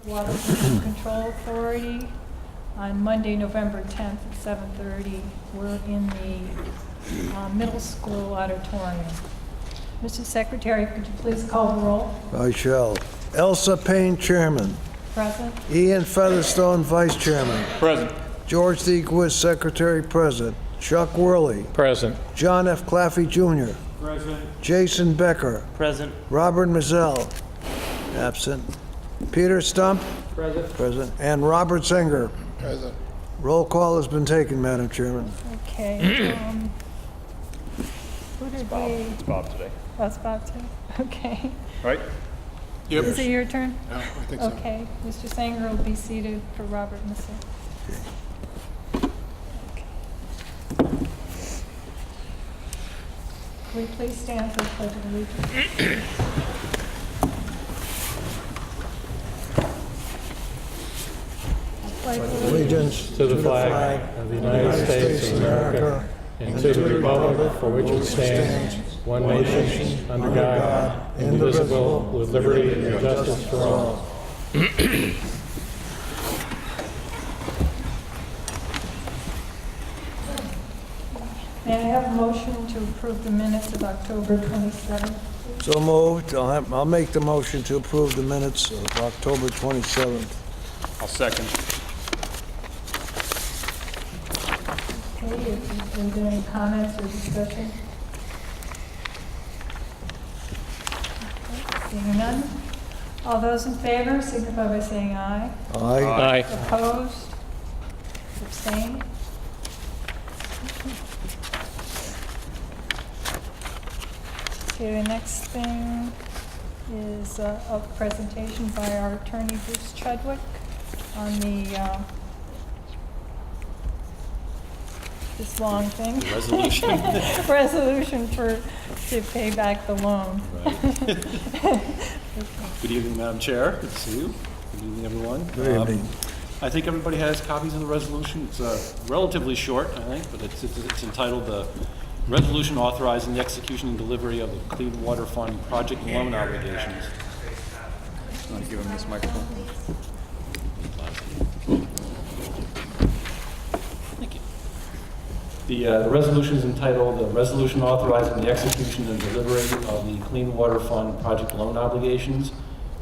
Water Pollution Control Authority on Monday, November 10th at 7:30. We're in the middle school auditorium. Mr. Secretary, could you please call the roll? I shall. Elsa Payne, Chairman. Present. Ian Featherstone, Vice Chairman. Present. George D. Gwiz, Secretary President. Chuck Worley. Present. John F. Claffey Jr. Present. Jason Becker. Present. Robert Mazzell. Absent. Peter Stump. Present. And Robert Zenger. Present. Roll call has been taken, Madam Chairman. Okay. Who did we? It's Bob today. Oh, it's Bob too? Okay. Right? Yep. Is it your turn? Yeah, I think so. Okay. Mr. Sanger will be seated for Robert Mazzell. Okay. Will you please stand for the Pledge of Allegiance? I pledge Allegiance To the flag of the United States of America and to the republic for which it stands, one nation, under God, indivisible, with liberty and justice for all. May I have a motion to approve the minutes of October 27th? So moved. I'll make the motion to approve the minutes of October 27th. I'll second. Okay, is there any comments or discussion? Okay, seeing none. All those in favor signify by saying aye. Aye. Opposed? Abstained? Okay, the next thing is a presentation by our attorney Bruce Chudwick on the this long thing. Resolution. Resolution to pay back the loan. Good evening, Madam Chair. Good to see you. Good evening, everyone. Good evening. I think everybody has copies of the resolution. It's relatively short, I think, but it's entitled the Resolution Authorizing the Execution and Delivery of the Clean Water Fund Project Loan Obligations. I'm going to give him this microphone. Thank you. The resolution is entitled the Resolution Authorizing the Execution and Delivery of the Clean Water Fund Project Loan Obligations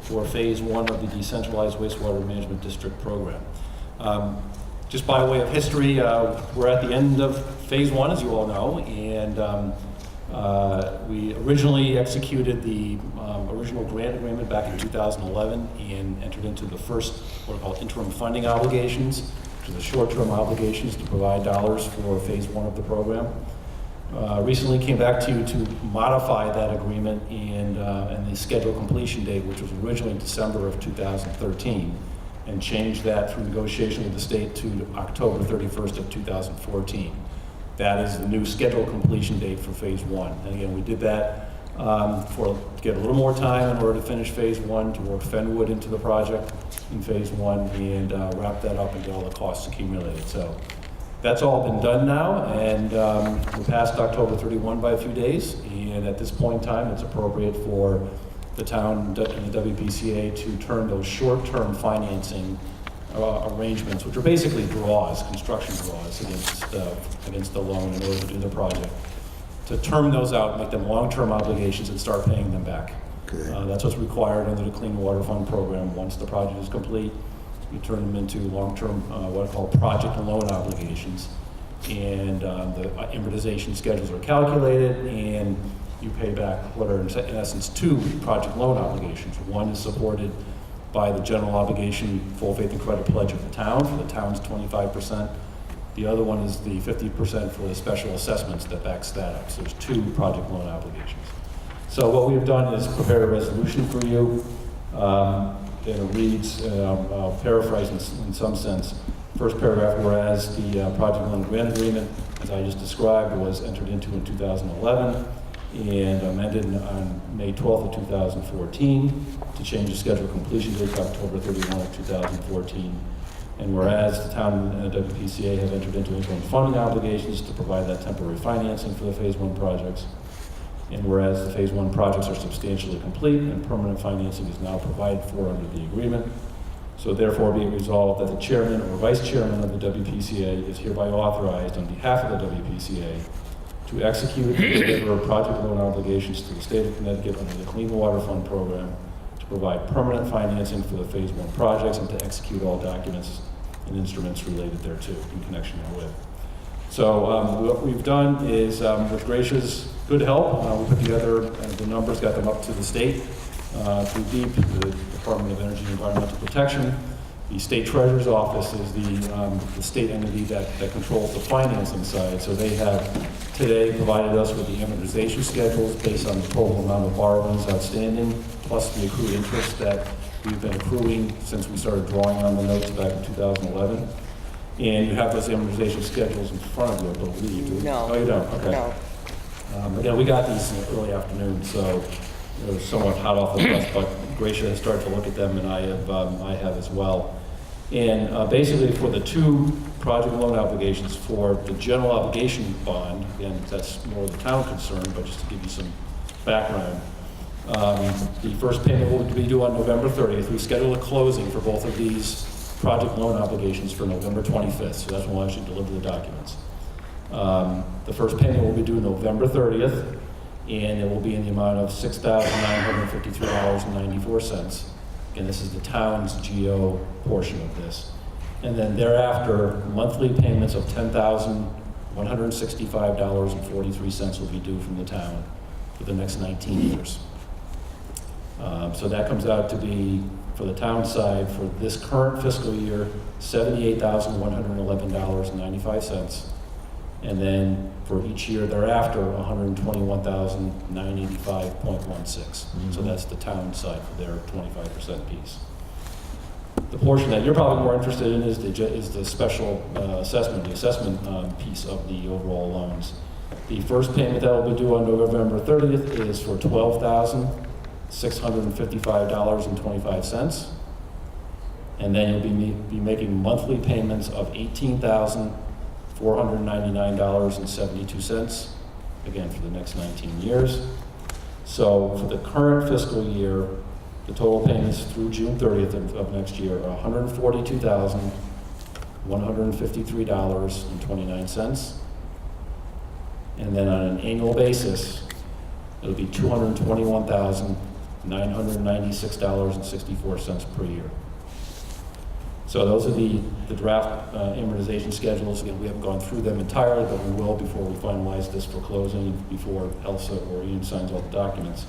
for Phase 1 of the Decentralized Wastewater Management District Program. Just by way of history, we're at the end of Phase 1, as you all know, and we originally executed the original grant agreement back in 2011 and entered into the first what are called interim funding obligations, which are the short-term obligations to provide dollars for Phase 1 of the program. Recently came back to you to modify that agreement and the scheduled completion date, which was originally December of 2013, and changed that through negotiation with the state to October 31st of 2014. That is the new scheduled completion date for Phase 1. And again, we did that to get a little more time in order to finish Phase 1, to work Fenwood into the project in Phase 1, and wrap that up and get all the costs accumulated. So that's all been done now, and we're past October 31 by a few days, and at this point in time, it's appropriate for the town and the WPCA to turn those short-term financing arrangements, which are basically draws, construction draws against the loan in order to do the project, to term those out, make them long-term obligations, and start paying them back. Okay. That's what's required under the Clean Water Fund program. Once the project is complete, you turn them into long-term, what I call project loan obligations, and the amortization schedules are calculated, and you pay back what are in essence two project loan obligations. One is supported by the general obligation full faith and credit pledge of the town for the town's 25%. The other one is the 50% for the special assessments that backs that up. So there's two project loan obligations. So what we have done is prepare a resolution for you. And it reads, I'll paraphrase in some sense. First paragraph, whereas the project loan grant agreement, as I just described, was entered into in 2011 and amended on May 12th of 2014 to change the scheduled completion date to October 31 of 2014. And whereas the town and the WPCA have entered into interim funding obligations to provide that temporary financing for the Phase 1 projects. And whereas the Phase 1 projects are substantially complete and permanent financing is now provided for under the agreement. So therefore be it resolved that the chairman or vice chairman of the WPCA is hereby authorized on behalf of the WPCA to execute and deliver project loan obligations to the state of Connecticut under the Clean Water Fund program to provide permanent financing for the Phase 1 projects and to execute all documents and instruments related thereto in connection therewith. So what we've done is, with Gracia's good help, we put together the numbers, got them up to the state, through DEEP, the Department of Energy and Environmental Protection. The State Treasurer's Office is the state entity that controls the financing side. So they have today provided us with the amortization schedules based on the total amount of borrowings outstanding, plus the accrued interest that we've been accruing since we started drawing on the notes back in 2011. And you have those amortization schedules in front of you, I believe. No. Oh, you don't? Okay. No. Again, we got these in the early afternoon, so it was somewhat hot off the press, but Gracia has started to look at them, and I have as well. And basically, for the two project loan obligations, for the general obligation bond, again, that's more the town concern, but just to give you some background, the first payment will be due on November 30th. We scheduled a closing for both of these project loan obligations for November 25th, so that's when we'll actually deliver the documents. The first payment will be due November 30th, and it will be in the amount of $6,953.94. And this is the town's GO portion of this. And then thereafter, monthly payments of $10,165.43 will be due from the town for the next 19 years. So that comes out to be, for the town side, for this current fiscal year, $78,111.95. And then for each year thereafter, $121,985.16. So that's the town side for their 25% piece. The portion that you're probably more interested in is the special assessment, the assessment piece of the overall loans. The first payment that will be due on November 30th is for $12,655.25. And then you'll be making monthly payments of $18,499.72, again, for the next 19 years. So for the current fiscal year, the total payments through June 30th of next year are $142,153.29. And then on an annual basis, it'll be $221,996.64 per year. So those are the draft amortization schedules. Again, we haven't gone through them entirely, but we will before we finalize this for closing, before Elsa or Ian signs all the documents.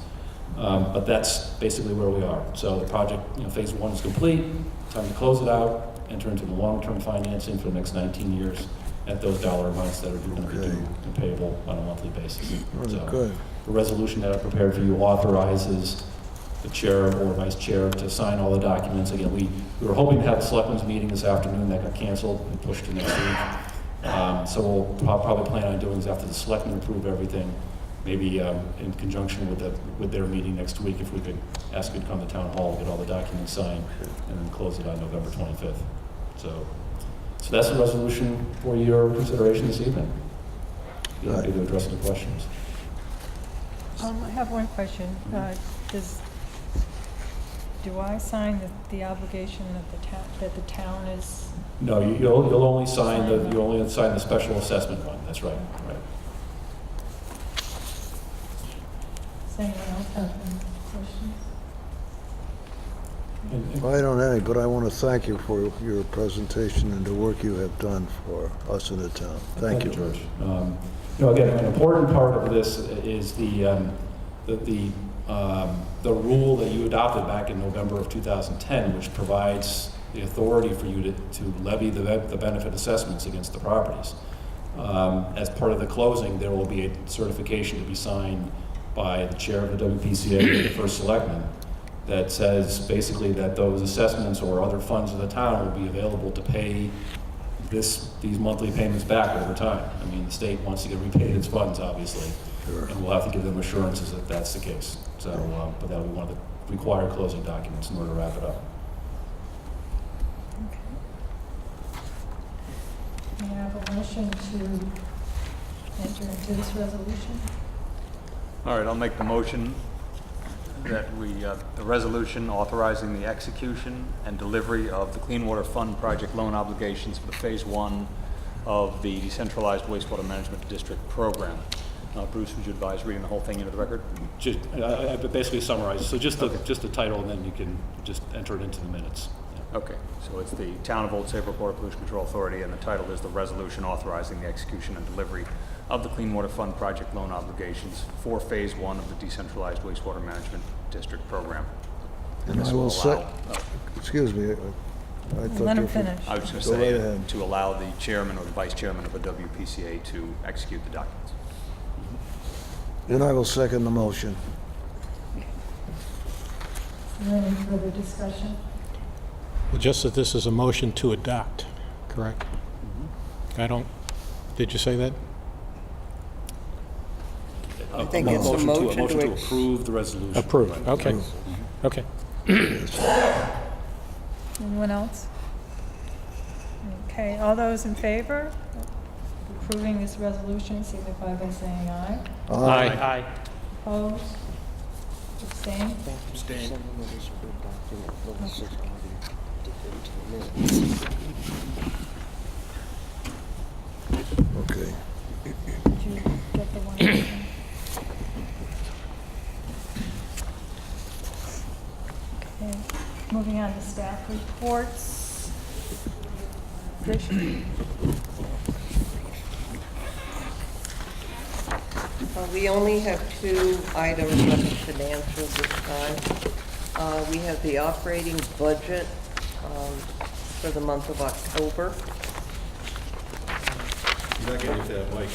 But that's basically where we are. So the project, phase 1 is complete. Time to close it out, enter into the long-term financing for the next 19 years at those dollar amounts that are going to be due and payable on a monthly basis. Really So good. the resolution that I prepared for you authorizes the chair or vice chair to sign all the documents. Again, we were hoping to have a selectmen's meeting this afternoon. That got canceled and pushed to next week. So we'll probably plan on doing this after the selectmen approve everything, maybe in conjunction with their meeting next week, if we could ask you to come to town hall, get all the documents signed, and then close it on November 25th. So that's the resolution for your consideration this evening. Be happy to address any questions. I have one question. Do I sign the obligation that the town is? No, you'll only sign the special assessment one. That's right. Right. Does anyone else have any questions? I don't have any, but I want to thank you for your presentation and the work you have done for us in the town. Thank you, George. Again, an important part of this is the rule that you adopted back in November of 2010, which provides the authority for you to levy the benefit assessments against the properties. As part of the closing, there will be a certification to be signed by the chair of the WPCA or the first selectman that says basically that those assessments or other funds of the town will be available to pay these monthly payments back over time. I mean, the state wants to get repaid its funds, obviously, and we'll have to give them assurances that that's the case. So, but that'll be one of the required closing documents in order to wrap it up. Okay. May I have a motion to enter into this resolution? All right, I'll make the motion that the resolution authorizing the execution and delivery of the Clean Water Fund project loan obligations for the Phase 1 of the Decentralized Wastewater Management District Program. Bruce, would you advise reading the whole thing into the record? Just, I basically summarized, so just the title, and then you can just enter it into the minutes. Yeah. Okay, so it's the Town of Old Saybrook Water Pollution Control Authority, and the title is the resolution authorizing the execution and delivery of the Clean Water Fund project loan obligations for Phase 1 of the Decentralized Wastewater Management District Program. And this I will allow- excuse me, I thought Let you him finish. I was going to Go right say, ahead. to allow the chairman or the vice chairman of the WPCA to execute the documents. And I will second the motion. Is there any further discussion? Well, just that this is a motion to adopt, correct? Did you say that? I think it's a motion to approve the resolution. Approve, okay. Okay. Anyone else? Okay, all those in favor of approving this resolution signify by saying aye. Aye. Opposed? Abstained? Okay. Did you get the one? Okay, moving on to staff reports. Trish? We only have 2 items under financial this time. We have the operating budget for the month of October. You're not getting into that, Mike.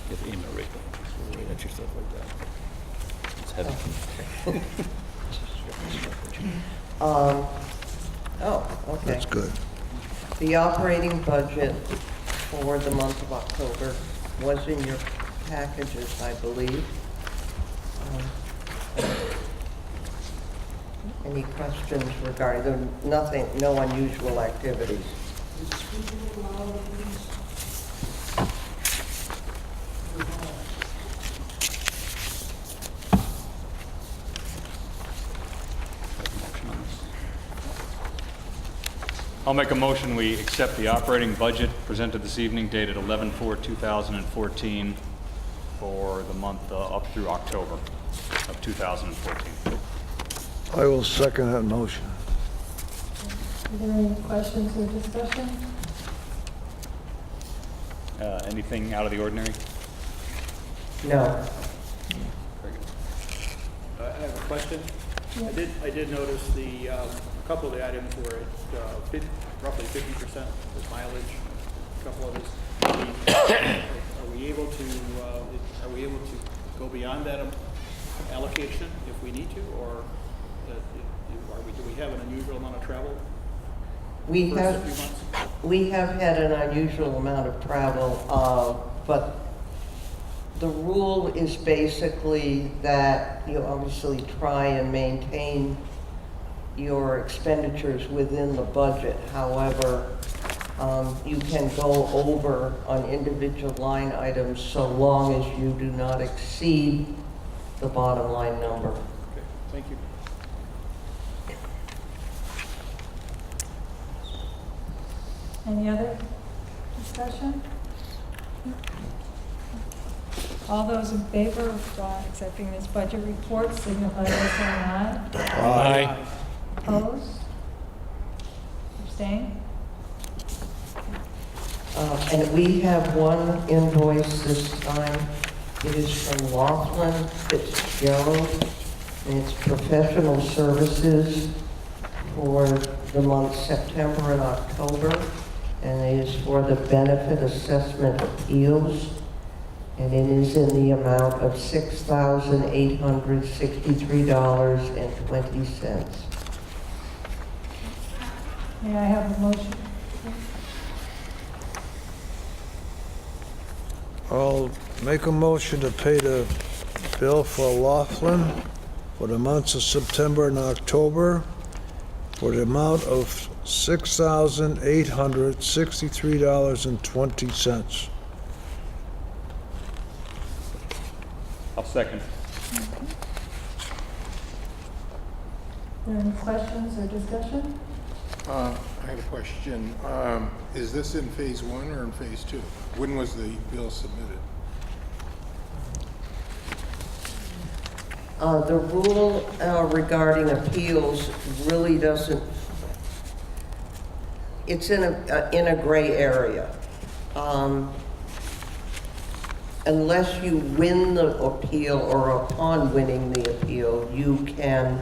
Get the email right at your stuff like that. It's heavy. Okay. That's good. The operating budget for the month of October was in your packages, I believe. Any questions regarding, no unusual activities? I'll make a motion, we accept the operating budget presented this evening dated 11/4/2014 for the month up through October of 2014. I will second that motion. Are there any questions or discussion? Anything out of the ordinary? No. Very good. I have a question. I did notice a couple of the items were at roughly 50% was mileage. A couple of us. Are we able to go beyond that allocation if we need to, or do we have an unusual amount of travel? We first have, few months? we have had an unusual amount of travel, but the rule is basically that you obviously try and maintain your expenditures within the budget. However, you can go over on individual line items so long as you do not exceed the bottom line number. Okay, thank you. Any other discussion? All those in favor of accepting this budget report signify by saying aye. Aye. Opposed? Abstained? And we have one invoice this time. It is from Laughlin Fitzgerald, and it's professional services for the months September and October, and it is for the benefit assessment appeals, and it is in the amount of $6,863.20. May I have a motion? I'll make a motion to pay the bill for Laughlin for the months of September and October for the amount of $6,863.20. I'll second. Are there any questions or discussion? I have a question. Is this in phase 1 or in phase 2? When was the bill submitted? The rule regarding appeals really doesn't, it's in a gray area. Unless you win the appeal or upon winning the appeal, you can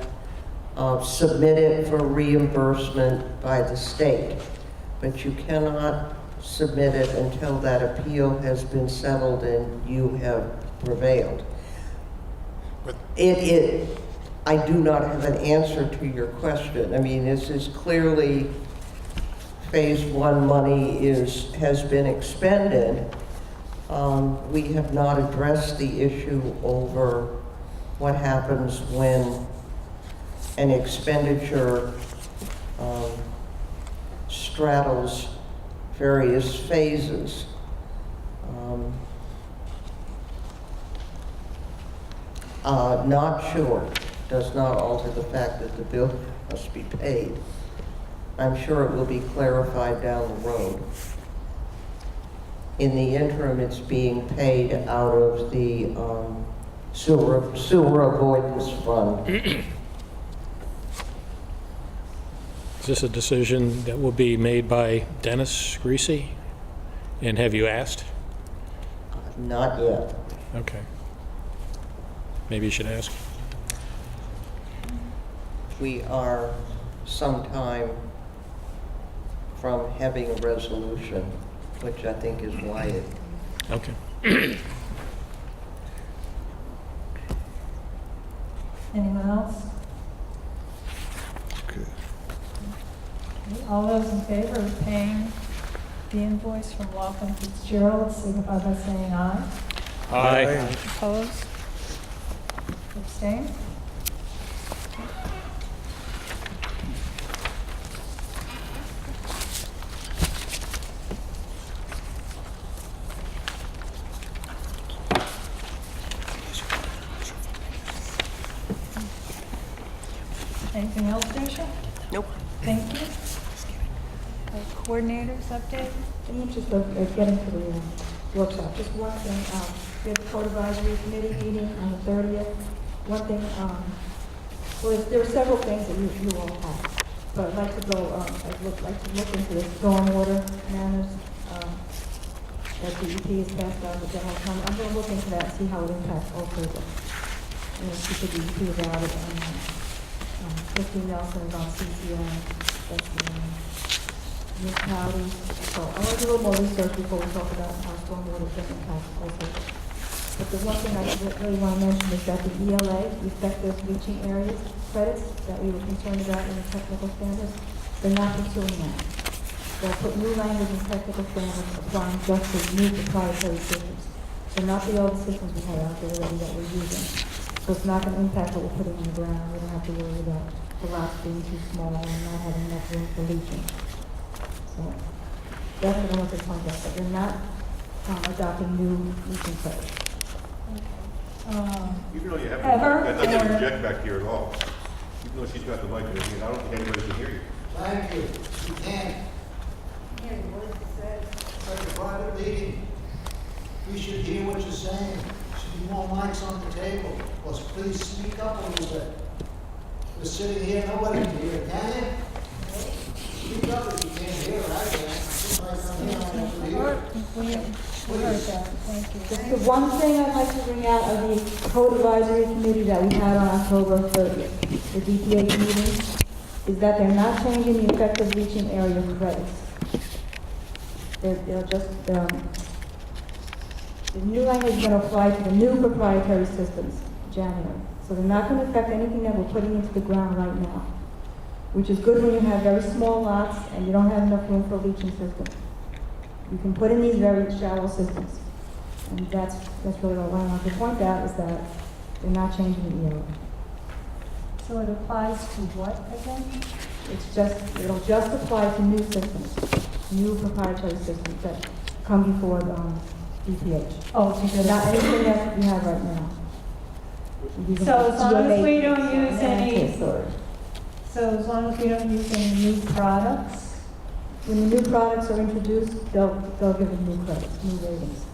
submit it for reimbursement by the state. But you cannot submit it until that appeal has been settled and you have prevailed. But I do not have an answer to your question. I mean, this is clearly phase 1 money has been expended. We have not addressed the issue over what happens when an expenditure straddles various phases. Not sure does not alter the fact that the bill must be paid. I'm sure it will be clarified down the road. In the interim, it's being paid out of the sewer avoidance fund. Is this a decision that will be made by Dennis Greasy? And have you asked? Not yet. Okay. Maybe you should ask. We are some time from having a resolution, which I think is why it. Okay. Anyone else? Okay. All those in favor of paying the invoice from Laughlin Fitzgerald, signify by saying aye. Aye. Opposed? Abstain? Anything else, Tricia? Nope. Thank you. Coordinators update? In the interest of getting to the workshop, just one thing, we have the code advisory committee meeting on the 30th. One thing, well, there are several things that you all have, but I'd like to go, I'd like to look into the stormwater matters that the DEP has passed on the general comment. I'm going to look into that and see how it impacts all people. You know, see the DEP about it, and Christine Nelson is on CCN, that's the municipalities. So I want to do a little more research before we talk about how stormwater can impact all people. But the one thing I really want to mention is that the ELA, the effective leaching areas credits that we were concerned about in the technical standards, they're not pursuing that. They'll put new language in technical standards applying just to new proprietary systems. They're not the old systems we had out there already that we're using. So it's not going to impact what we're putting on the ground. We don't have to worry about the lots being too small and not having enough room for leaching. So that's what I want to point out, that they're not adopting new leaching credits. Even though you have Ever? the mic, I don't project back here at all. Even though she's got the mic, I mean, I don't think anybody can hear you. Thank you. You can't. It's like a private meeting. We should hear what you're saying. There should be more mics on the table. Let's please speak up a little bit. We're sitting here, nobody can hear, can you? Speak up if you can't hear, I can. Somebody's on here, I have to hear. We heard that, thank you. The one thing I'd like to bring out of the code advisory committee that we had on October 30th, the DPA meeting, is that they're not changing the effective leaching area credits. They're just, the new language is going to apply to the new proprietary systems, January. So they're not going to affect anything that we're putting into the ground right now, which is good when you have very small lots and you don't have enough room for a leaching system. You can put in these very shallow systems. And that's really what I want to point out, is that they're not changing the ELA. So it applies to what again? It'll just apply to new systems, new proprietary systems that come before DPH. Oh, to the Not anything that we have right now. Using So as long as we don't GMA use any, Mantis or- so as long as we don't use any new products, When the new products are introduced, they'll give them new credits, new ratings.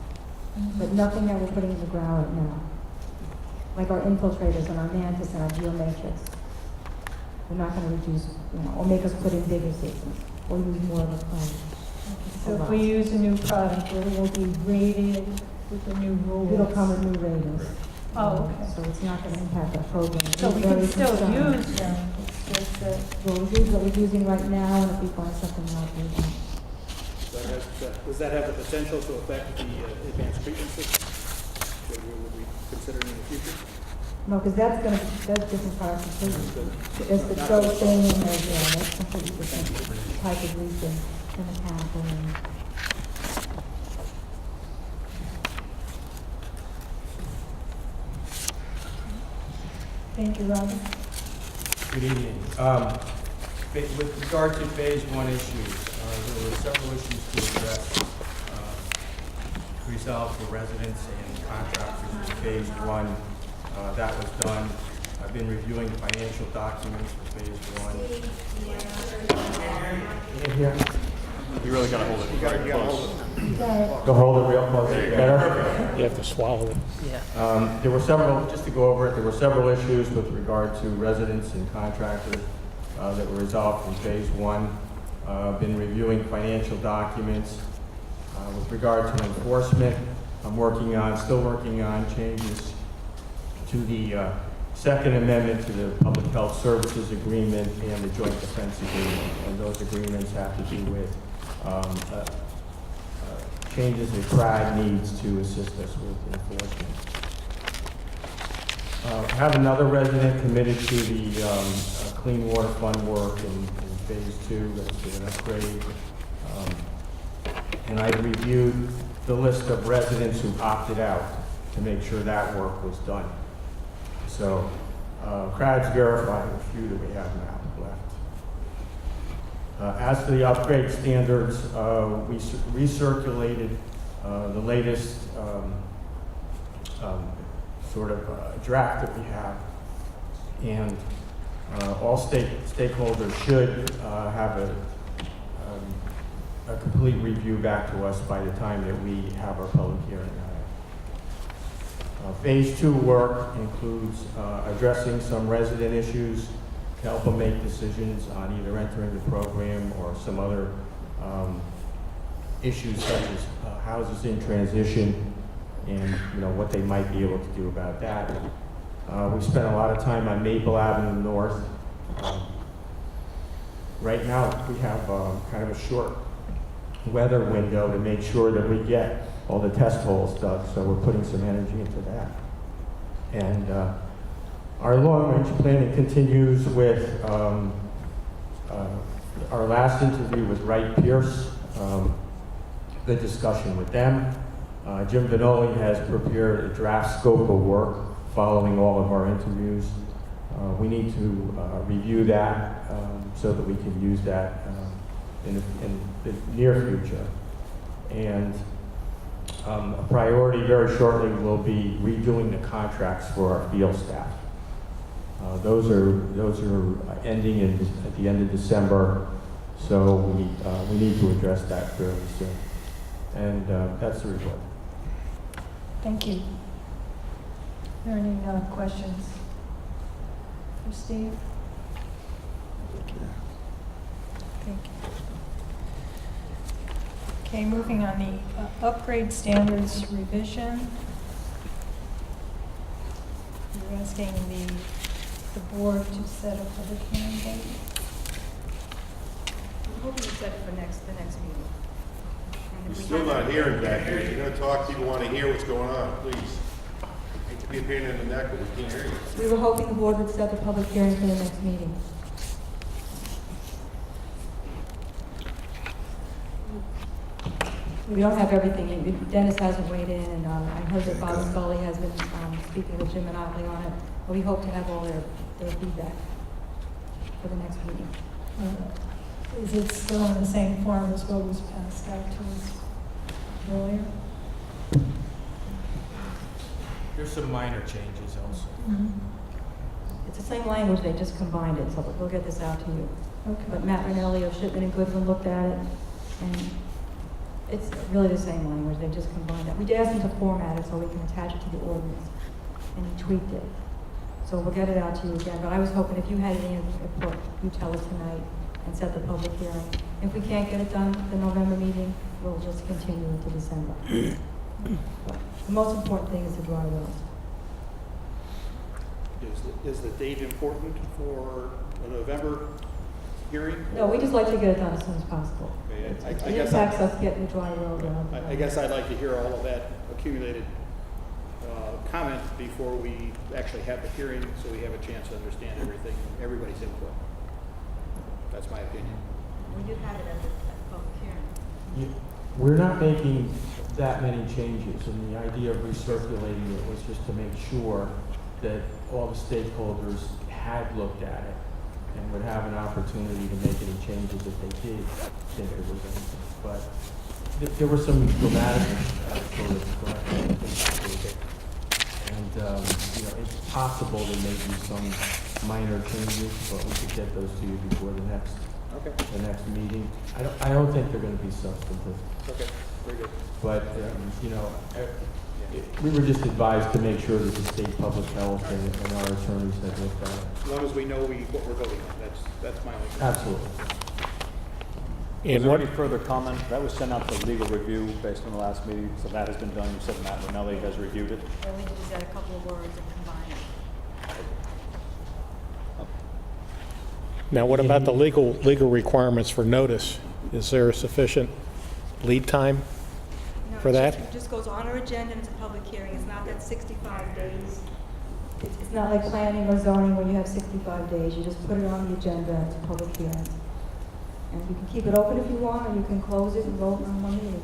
But nothing that we're putting in the ground right now. Like our infiltrators and our Mantis and our Geomatrix. We're not gonna reduce, or make us put in bigger systems, or use more of a, so if we use a new product, it will be rated with the new rules. it'll come with new ratings. Oh, okay. So it's not gonna impact our program. So we We're can very still concerned. use them, it's just that, Well, we use what we're using right now, and if we find something else, we can. Does that have the potential to affect the advanced treatment system? That we would be considering in the future? No, because that's different products completely. There's the throw thing, and there's, that's completely different type of leasing and mechanical and. thank you, Robert. Good evening. With regard to phase one issues, there were several issues to address, resolved for residents and contractors in phase one. That was done. I've been reviewing the financial documents for phase one. You really gotta hold it. You gotta hold it. Go hold it real close. Better? You have to swallow it. There were several, just to go over it, there were several issues with regard to residents and contractors that were resolved from phase one. Been reviewing financial documents. With regard to enforcement, still working on changes to the Second Amendment to the Public Health Services Agreement and the Joint Defense Agreement. And those agreements have to do with changes that CRAG needs to assist us with enforcement. I have another resident committed to the Clean Water Fund work in phase two. That's an upgrade. And I reviewed the list of residents who opted out to make sure that work was done. So CRAG's verifying the few that we have now left. As to the upgrade standards, we recirculated the latest sort of draft that we have. And all stakeholders should have a complete review back to us by the time that we have our public hearing on it. Phase two work includes addressing some resident issues to help them make decisions on either entering the program or some other issues such as houses in transition and what they might be able to do about that. We spent a lot of time on Maple Avenue North. Right now we have kind of a short weather window to make sure that we get all the test holes dug, so we're putting some energy into that. And our long-range planning continues with our last interview with Wright Pierce, the discussion with them. Jim Vanoli has prepared a draft scope of work following all of our interviews. We need to review that so that we can use that in the near future. And a priority very shortly will be redoing the contracts for our field staff. Those are ending at the end of December, so we need to address that fairly soon. And that's the report. Thank you. Are there any questions for Steve? Thank you. Okay, moving on the upgrade standards revision. You're asking the board to set a public hearing date? I'm hoping to set it for the next meeting. You're still not hearing back here. You're gonna talk, people wanna hear what's going on, please. Hate to be a pain in the neck, but we can't hear you. We were hoping the board would set the public hearing for the next meeting. We don't have everything. Dennis hasn't weighed in, and I heard that Bob Scully has been speaking with Jim Monopoly on it. But we hope to have all their feedback for the next meeting. Is it still in the same form as what was passed out to us earlier? There's some minor changes also. It's the same language, they just combined it, so we'll get this out to you. Okay. But Matt Rinelli of Shipman and Goodwin looked at it, and it's really the same language, they just combined it. We asked him to format it so we can attach it to the ordinance, and he tweaked it. So we'll get it out to you again, but I was hoping if you had any input, you tell us tonight and set the public hearing. If we can't get it done at the November meeting, we'll just continue it to December. But the most important thing is the dry wells. Is the date important for the November hearing? No, we just like to get it done as soon as possible. Okay, It I guess impacts us getting the dry well done. I guess I'd like to hear all of that accumulated comment before we actually have the hearing, so we have a chance to understand everything, everybody's input. That's my opinion. We did have it at the public hearing. We're not making that many changes, and the idea of recirculating it was just to make sure that all the stakeholders had looked at it and would have an opportunity to make any changes if they did think there was anything. But there were some dramatic sort of corrections. And, it's possible there may be some minor changes, but we could get those to you before the next meeting. I don't think they're going to be substantive. Okay, very good. But, we were just advised to make sure that the state public health and our attorneys had looked at it. As long as we know what we're voting on, that's my only concern. Absolutely. Was there any further comment? That was sent out for legal review based on the last meeting, so that has been done. You said Matt Rinelli has reviewed it. Yeah, we just add a couple of words and combine it. Now, what about the legal requirements for notice? Is there sufficient lead time for that? It just goes on our agenda and it's a public hearing. It's not that 65 days. It's not like planning or zoning where you have 65 days. You just put it on the agenda and it's a public hearing. And you can keep it open if you want, or you can close it and vote on one meeting.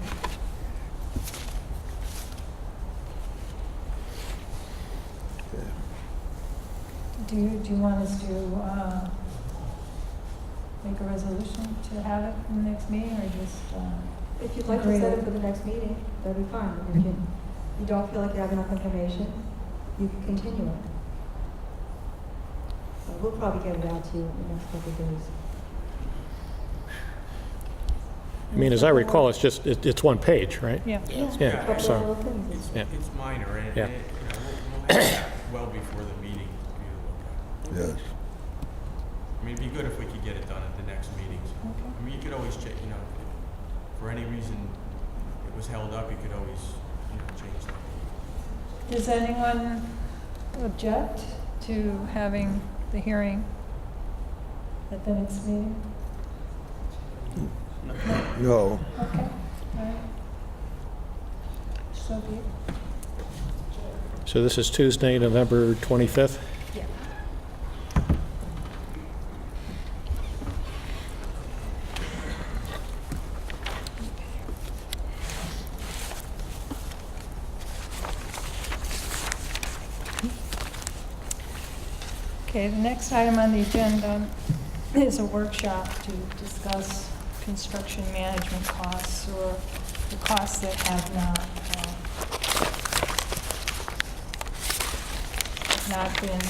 Do you want us to make a resolution to have it in the next meeting, or just? If you'd like to set it for the next meeting, that'd be fine. If you don't feel like you have enough information, you can continue it. So we'll probably get it out to you in the next couple of days. I mean, as I recall, it's one page, right? Yeah. Yeah, Couple so, of little things. yeah. It's minor, and Yeah. we'll have that well before the meeting for you to look at. Yes. I mean, it'd be good if we could get it done at the next meeting. So, Okay. I mean, you could always check, if for any reason it was held up, you could always, change that. Does anyone object to having the hearing at the next meeting? No. Okay, all right. So be it. So this is Tuesday, November 25th? Yeah. Okay, the next item on the agenda is a workshop to discuss construction management costs, or the costs that have not been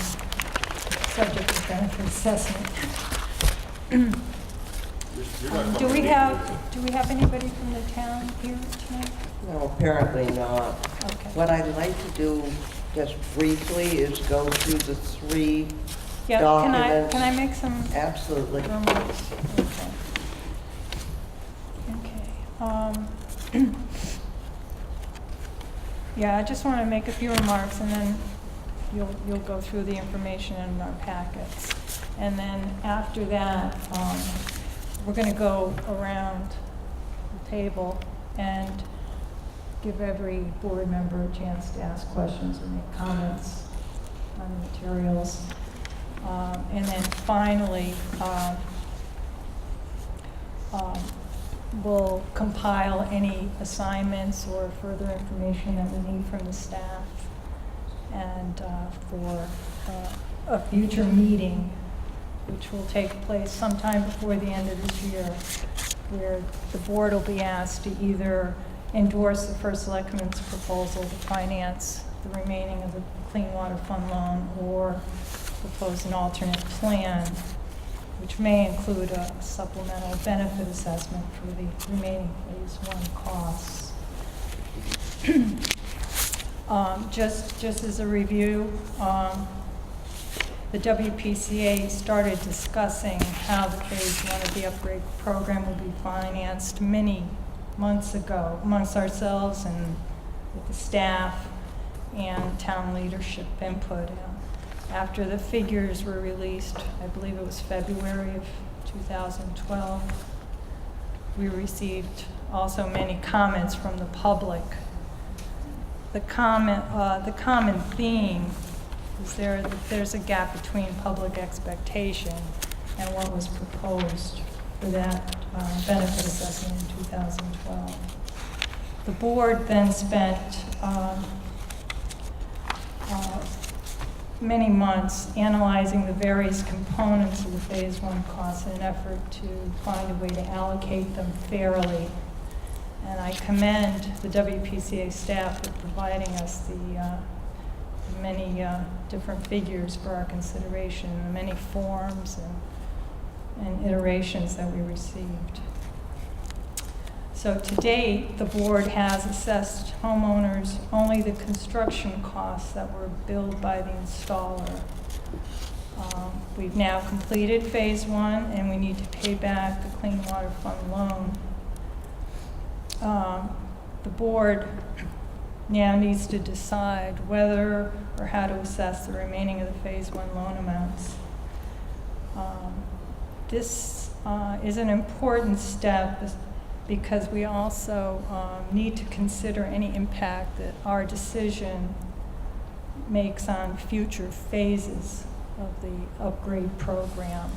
subject to benefit assessment. Do we have anybody from the town here tonight? No, apparently not. Okay. What I'd like to do, just briefly, is go through the three Yeah, documents. can I make some Absolutely. remarks? Okay. Yeah, I just want to make a few remarks, and then you'll go through the information in our packets. And then after that, we're going to go around the table and give every board member a chance to ask questions or make comments on the materials. And then finally, we'll compile any assignments or further information that we need from the staff. And for a future meeting, which will take place sometime before the end of this year, where the board will be asked to either endorse the first selectman's proposal to finance the remaining of the Clean Water Fund loan or propose an alternate plan, which may include a supplemental benefit assessment for the remaining Phase 1 costs. Just as a review, the WPCA started discussing how the Phase 1 of the upgrade program will be financed many months ago amongst ourselves and with the staff and town leadership input. After the figures were released, I believe it was February of 2012, we received also many comments from the public. The common theme is that there's a gap between public expectation and what was proposed for that benefit assessment in 2012. The board then spent many months analyzing the various components of the Phase 1 costs in an effort to find a way to allocate them fairly. And I commend the WPCA staff for providing us the many different figures for our consideration, the many forms and iterations that we received. So to date, the board has assessed homeowners only the construction costs that were billed by the installer. We've now completed Phase 1 and we need to pay back the Clean Water Fund loan. The board now needs to decide whether or how to assess the remaining of the Phase 1 loan amounts. This is an important step because we also need to consider any impact that our decision makes on future phases of the upgrade program.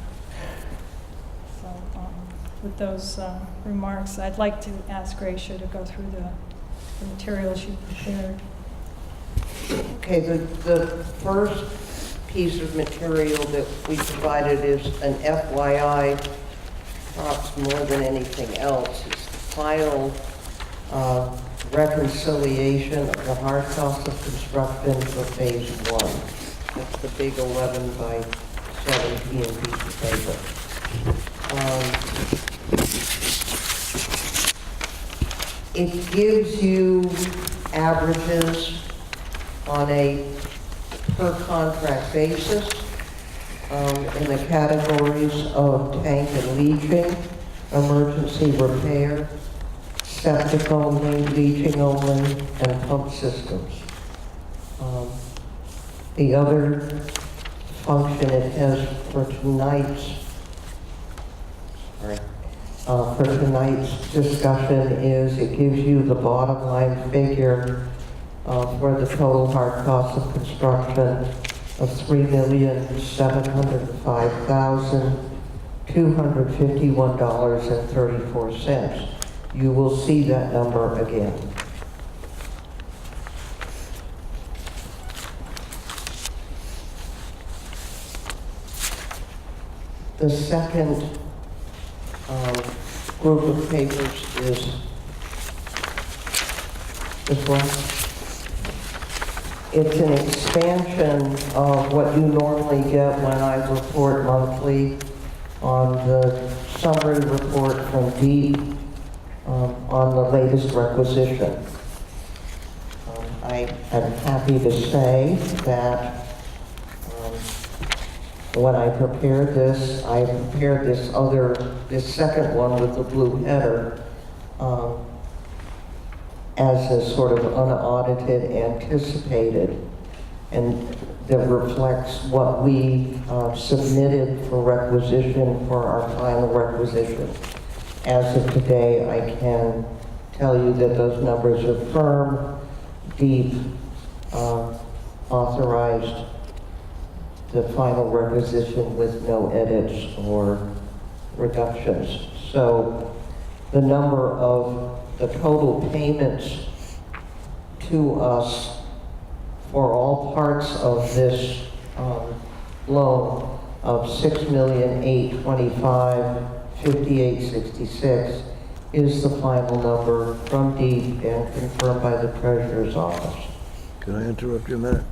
So with those remarks, I'd like to ask Gracia to go through the materials you prepared. Okay, the first piece of material that we provided is an FYI, perhaps more than anything else. It's the final reconciliation of the hard cost of construction for Phase 1. That's the big 11 by 17 piece of paper. It gives you averages on a per contract basis in the categories of tank and leaching, emergency repair, septic only, leaching only, and pump systems. The other function it has for tonight's discussion is it gives you the bottom line figure for the total hard cost of construction of $3,705,251.34. You will see that number again. The second group of papers is this one. It's an expansion of what you normally get when I report monthly on the summary report from DEEP on the latest requisition. I am happy to say that when I prepared this, this second one with the blue header as a sort of unaudited, anticipated, and that reflects what we submitted for requisition for our final requisition. As of today, I can tell you that those numbers are firm. DEEP authorized the final requisition with no edits or reductions. So the number of the total payments to us for all parts of this loan of $6,825,5866 is the final number from DEEP and confirmed by the Treasurer's Office. Can I interrupt you a minute?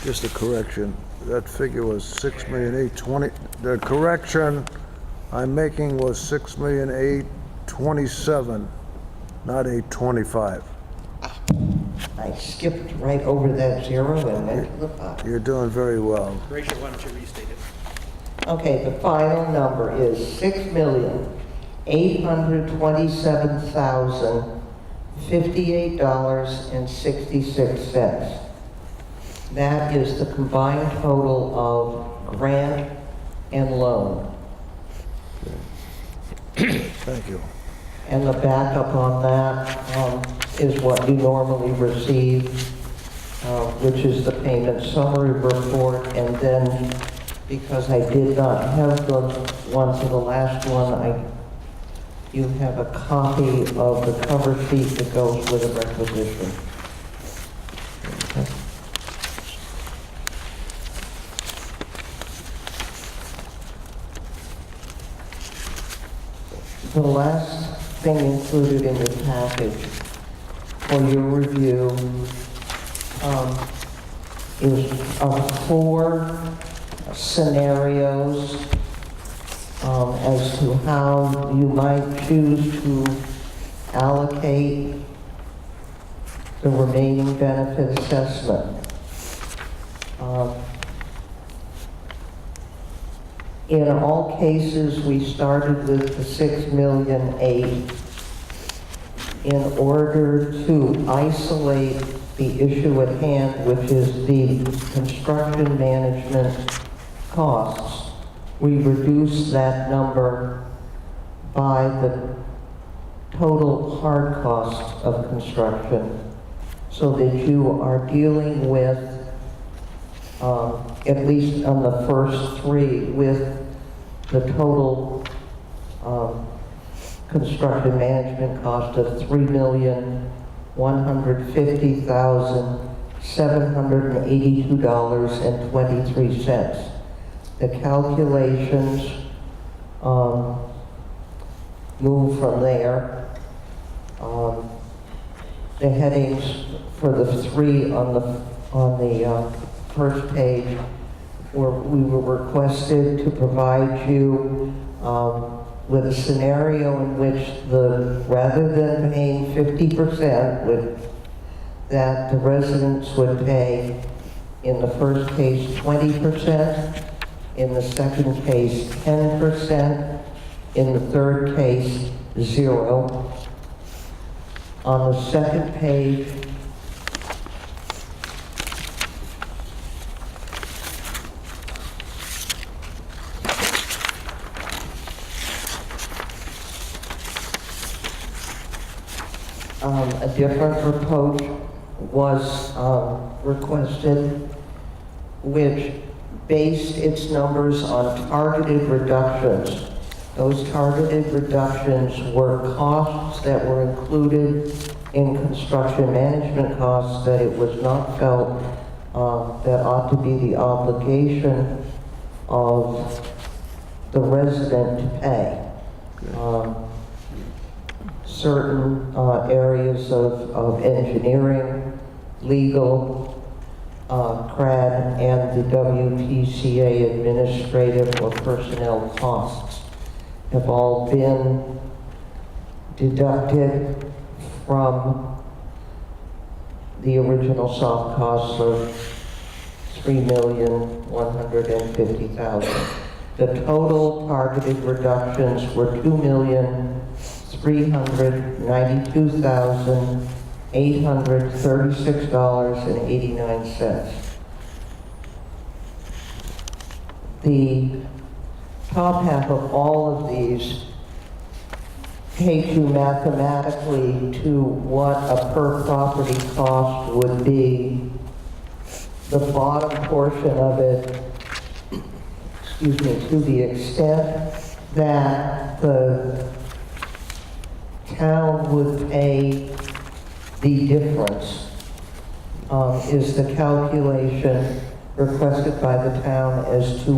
Just a correction. That figure was 6,820,000. The correction I'm making was 6,827,000, not 825. I skipped right over that zero and went to the bottom. You're doing very well. Rachel, why don't you restate it? Okay, the final number is $6,827,058.66. That is the combined total of grant and loan. Thank you. And the backup on that is what you normally receive, which is the payment summary report. And then, because I did not have the one for the last one, you have a copy of the cover sheet that goes with the requisition. Okay. The last thing included in the package for your review is 4 scenarios as to how you might choose to allocate the remaining benefit assessment. In all cases, we started with the 6,000,008 in order to isolate the issue at hand, which is the construction management costs. We reduced that number by the total hard cost of construction so that you are dealing with, at least on the first 3, with the total construction management cost of $3,150,782.23. The calculations move from there. The headings for the 3 on the first page we were requested to provide you with a scenario in which rather than paying 50%, that the residents would pay, in the first case, 20%, in the second case, 10%, in the third case, 0. On the second page, a different approach was requested, which based its numbers on targeted reductions. Those targeted reductions were costs that were included in construction management costs that it was not felt that ought to be the obligation of the resident to pay. Certain areas of engineering, legal, CRAD, and the WPCA administrative or personnel costs have all been deducted from the original soft costs of $3,150,000. The total targeted reductions were $2,392,836.89. The top half of all of these take you mathematically to what a per property cost would be. The bottom portion of it, to the extent that the town would pay the difference, is the calculation requested by the town as to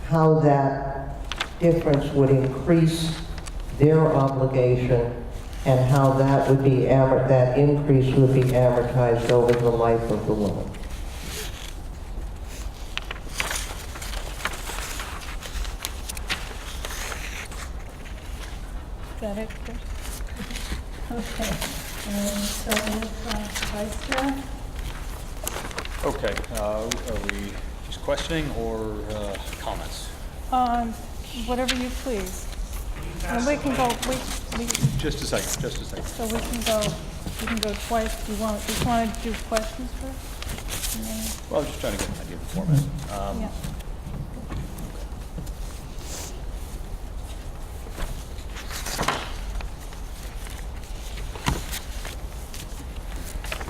how that difference would increase their obligation and how that would be, that increase would be amortized over the life of the loan. Is that it, Chris? Okay, and so Vice Chair? Okay, are we just questioning or comments? Whatever you please. And we can go, Just a second, just a second. so we can go twice. Do you want to do questions first? And then- Well, I was just trying to get an idea of the format. Yeah.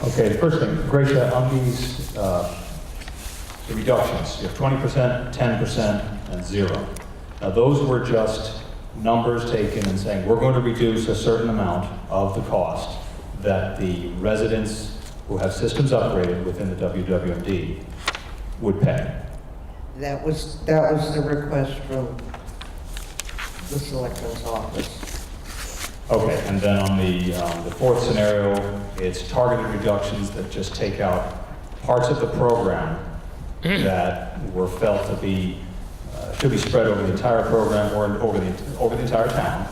Okay, the first thing, Gracia, on these, the reductions, you have 20%, 10%, and 0. Now, those were just numbers taken and saying, we're going to reduce a certain amount of the cost that the residents who have systems upgraded within the WWMD would pay. That was the request from the selectman's office. Okay, and then on the fourth scenario, it's targeted reductions that just take out parts of the program that were felt to be, should be spread over the entire program or over the entire town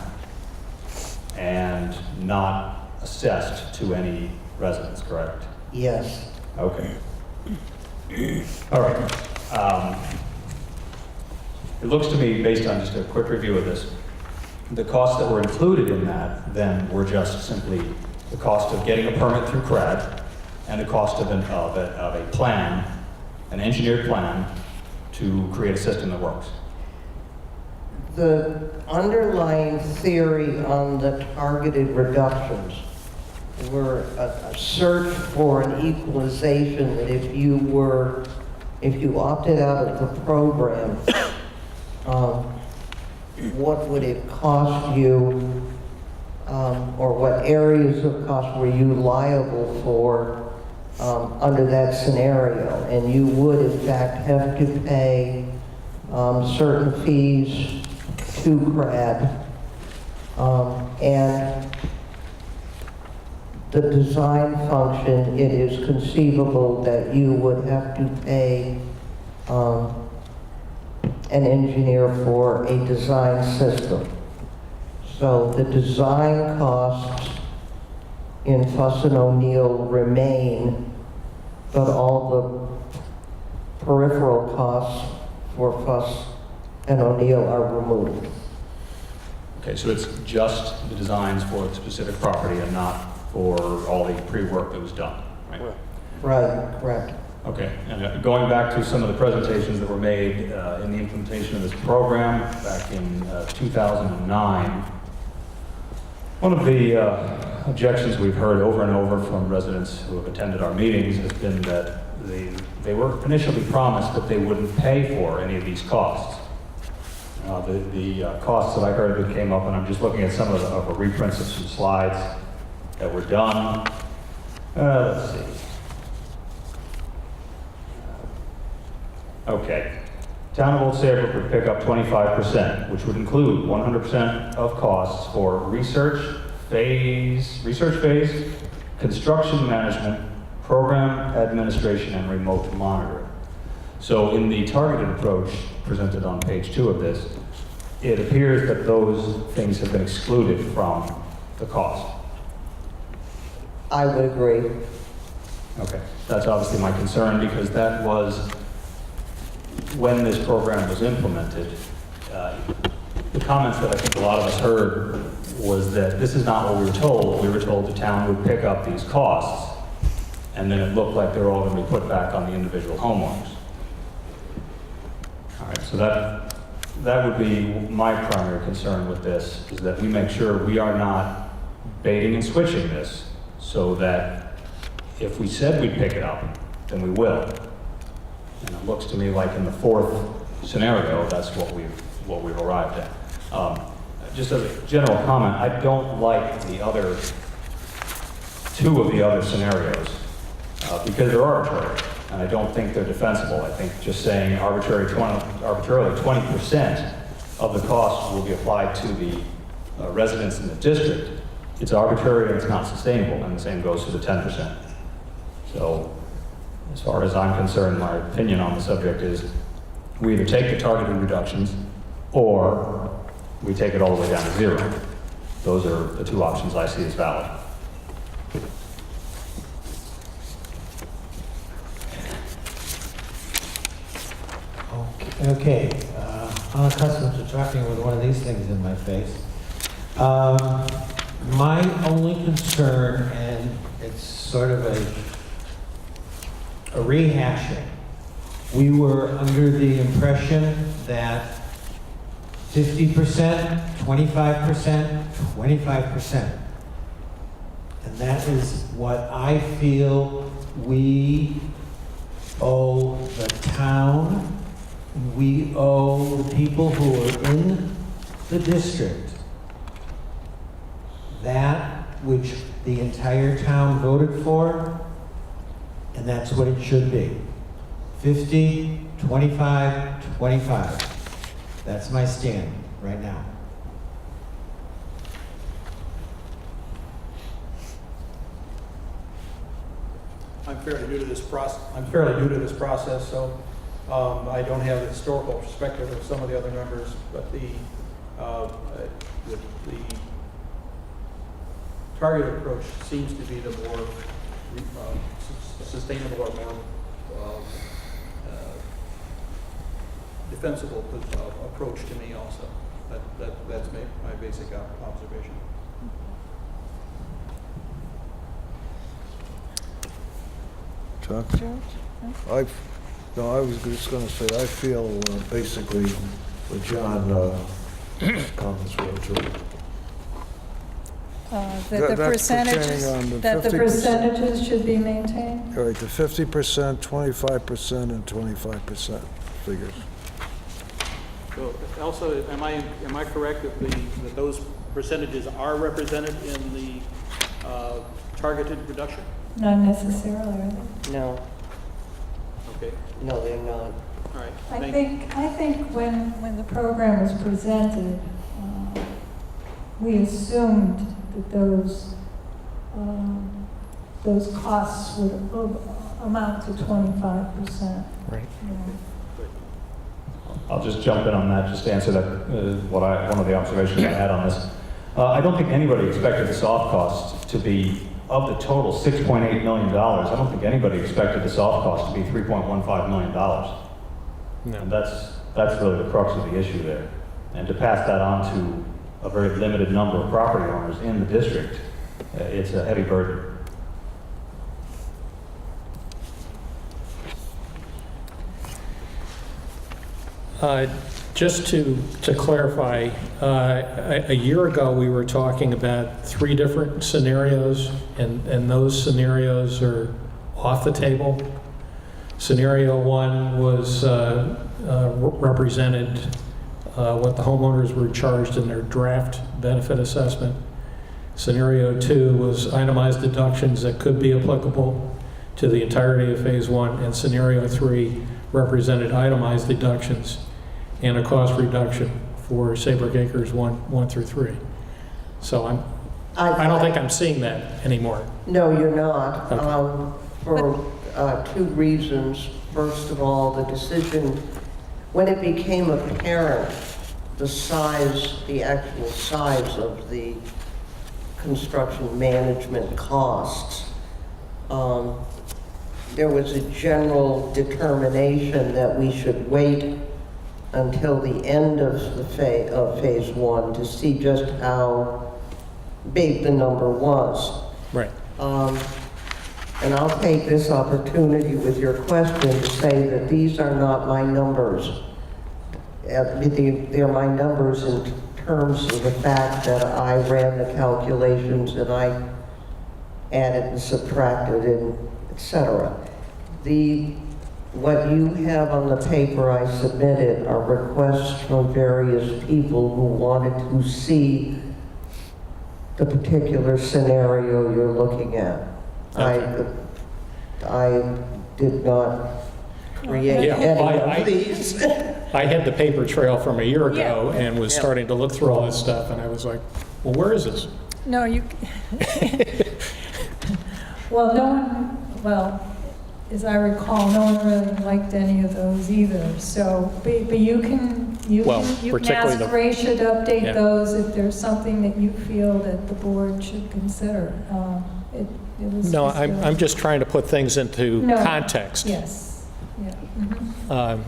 and not assessed to any residents, correct? Yes. Okay. All right. It looks to me, based on just a quick review of this, the costs that were included in that then were just simply the cost of getting a permit through CRAD and the cost of a plan, an engineered plan to create a system that works. The underlying theory on the targeted reductions were a search for an equalization that if you opted out of the program, what would it cost you, or what areas of cost were you liable for under that scenario? And you would, in fact, have to pay certain fees to CRAD. And the design function, it is conceivable that you would have to pay an engineer for a design system. So the design costs in Fuss and O'Neill remain, but all the peripheral costs for Fuss and O'Neill are removed. Okay, so it's just the designs for the specific property and not for all the pre-work that was done, right? Right, correct. Okay, and going back to some of the presentations that were made in the implementation of this program back in 2009, one of the objections we've heard over and over from residents who have attended our meetings has been that they were initially promised that they wouldn't pay for any of these costs. The costs that I heard that came up, and I'm just looking at some of the reprints of some slides that were done. Let's see. Okay. Town of Old Saybrook would pick up 25%, which would include 100% of costs for research phase, construction management, program administration, and remote monitoring. So in the targeted approach presented on page 2 of this, it appears that those things have been excluded from the cost. I would agree. Okay, that's obviously my concern because that was when this program was implemented. The comments that I think a lot of us heard was that this is not what we were told. We were told the town would pick up these costs, and then it looked like they were all going to be put back on the individual homeowners. All right, so that would be my primary concern with this, is that we make sure we are not baiting and switching this, so that if we said we'd pick it up, then we will. And it looks to me like in the fourth scenario, that's what we've arrived at. Just as a general comment, I don't like the other two of the other scenarios because they're arbitrary, and I don't think they're defensible. I think just saying arbitrarily 20% of the cost will be applied to the residents in the district it's arbitrary and it's not sustainable, and the same goes for the 10%. So, as far as I'm concerned, my opinion on the subject is we either take the targeted reductions or we take it all the way down to 0. Those are the two options I see as valid. Okay, I'm accustomed to talking with one of these things in my face. My only concern, and it's sort of a rehashing, we were under the impression that 50%, 25%, 25%. And that is what I feel we owe the town, we owe the people who are in the district that which the entire town voted for, and that's what it should be. 50, 25, 25. That's my stand right now. I'm fairly new to this process, so I don't have the historical perspective of some of the other members, but the target approach seems to be the more sustainable or more defensible approach to me also. That's my basic observation. Chuck? No, I was just going to say, I feel basically what John comments were too. That the That's pertaining percentages, on the that the 50%. percentages should be maintained? All right, the 50%, 25%, and 25% figures. So also, am I correct that those percentages are represented in the targeted reduction? Not necessarily, are they? No, Okay, no, they're not. all right. I think when the program was presented, we assumed that those costs would amount to 25%. Right. I'll just jump in on that, just to answer that, one of the observations I had on this. I don't think anybody expected the soft costs to be, of the total $6.8 million, I don't think anybody expected the soft cost to be $3.15 million. No. And that's really the crux of the issue there. And to pass that on to a very limited number of property owners in the district, it's a heavy burden. Just to clarify, a year ago, we were talking about 3 different scenarios, and those scenarios are off the table. Scenario 1 was represented what the homeowners were charged in their draft benefit assessment. Scenario 2 was itemized deductions that could be applicable to the entirety of Phase 1, and Scenario 3 represented itemized deductions and a cost reduction for Saybrook Acres 1 through 3. So I don't think I'm seeing that anymore. No, you're not. Okay. For 2 reasons. First of all, the decision, when it became apparent, the actual size of the construction management costs, there was a general determination that we should wait until the end of phase 1 to see just how big the number was. Right. And I'll take this opportunity with your question to say that these are not my numbers. They're my numbers in terms of the fact that I ran the calculations and I added and subtracted and et cetera. What you have on the paper I submitted are requests from various people who wanted to see the particular scenario you're looking at. Okay. I did not create Yeah, any of these. I had the paper trail from a year ago and was starting to look through all this stuff, and I was like, well, where is this? No, you, well, no one, well, as I recall, no one really liked any of those either, so, but you can, Well, you can particularly ask the- Gracia to update Yeah. those if there's something that you feel that the board should consider. It was No, just a- I'm just trying to put things into No. context. Yes, yeah. Mhm.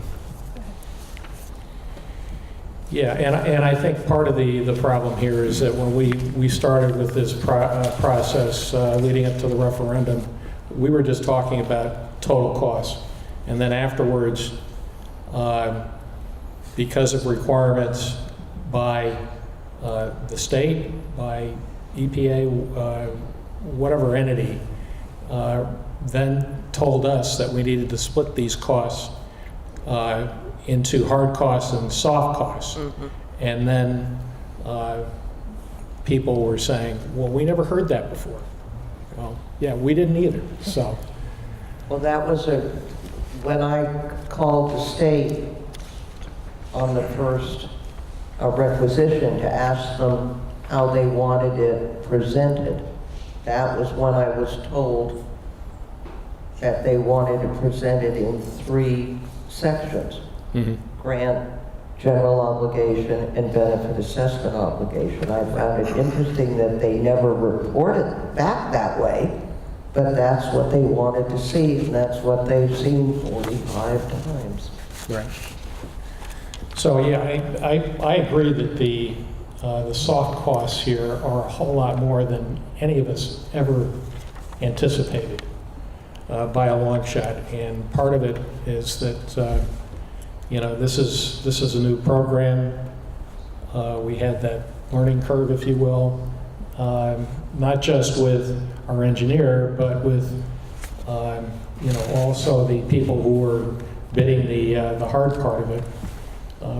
Yeah, and I think part of the problem here is that when we started with this process leading up to the referendum, we were just talking about total costs. And then afterwards, because of requirements by the state, by EPA, whatever entity, then told us that we needed to split these costs into hard costs and soft costs. And then people were saying, well, we never heard that before. Well, yeah, we didn't either, so. Well, that was when I called the state on the first requisition to ask them how they wanted it presented. That was when I was told that they wanted to present it in 3 sections. Grant, general obligation, and benefit assessment obligation. I found it interesting that they never reported back that way, but that's what they wanted to see, and that's what they've seen 45 times. Right. So, yeah, I agree that the soft costs here are a whole lot more than any of us ever anticipated by a long shot. And part of it is that, you know, this is a new program. We had that learning curve, if you will, not just with our engineer, but with, you know, also the people who were bidding the hard part of it,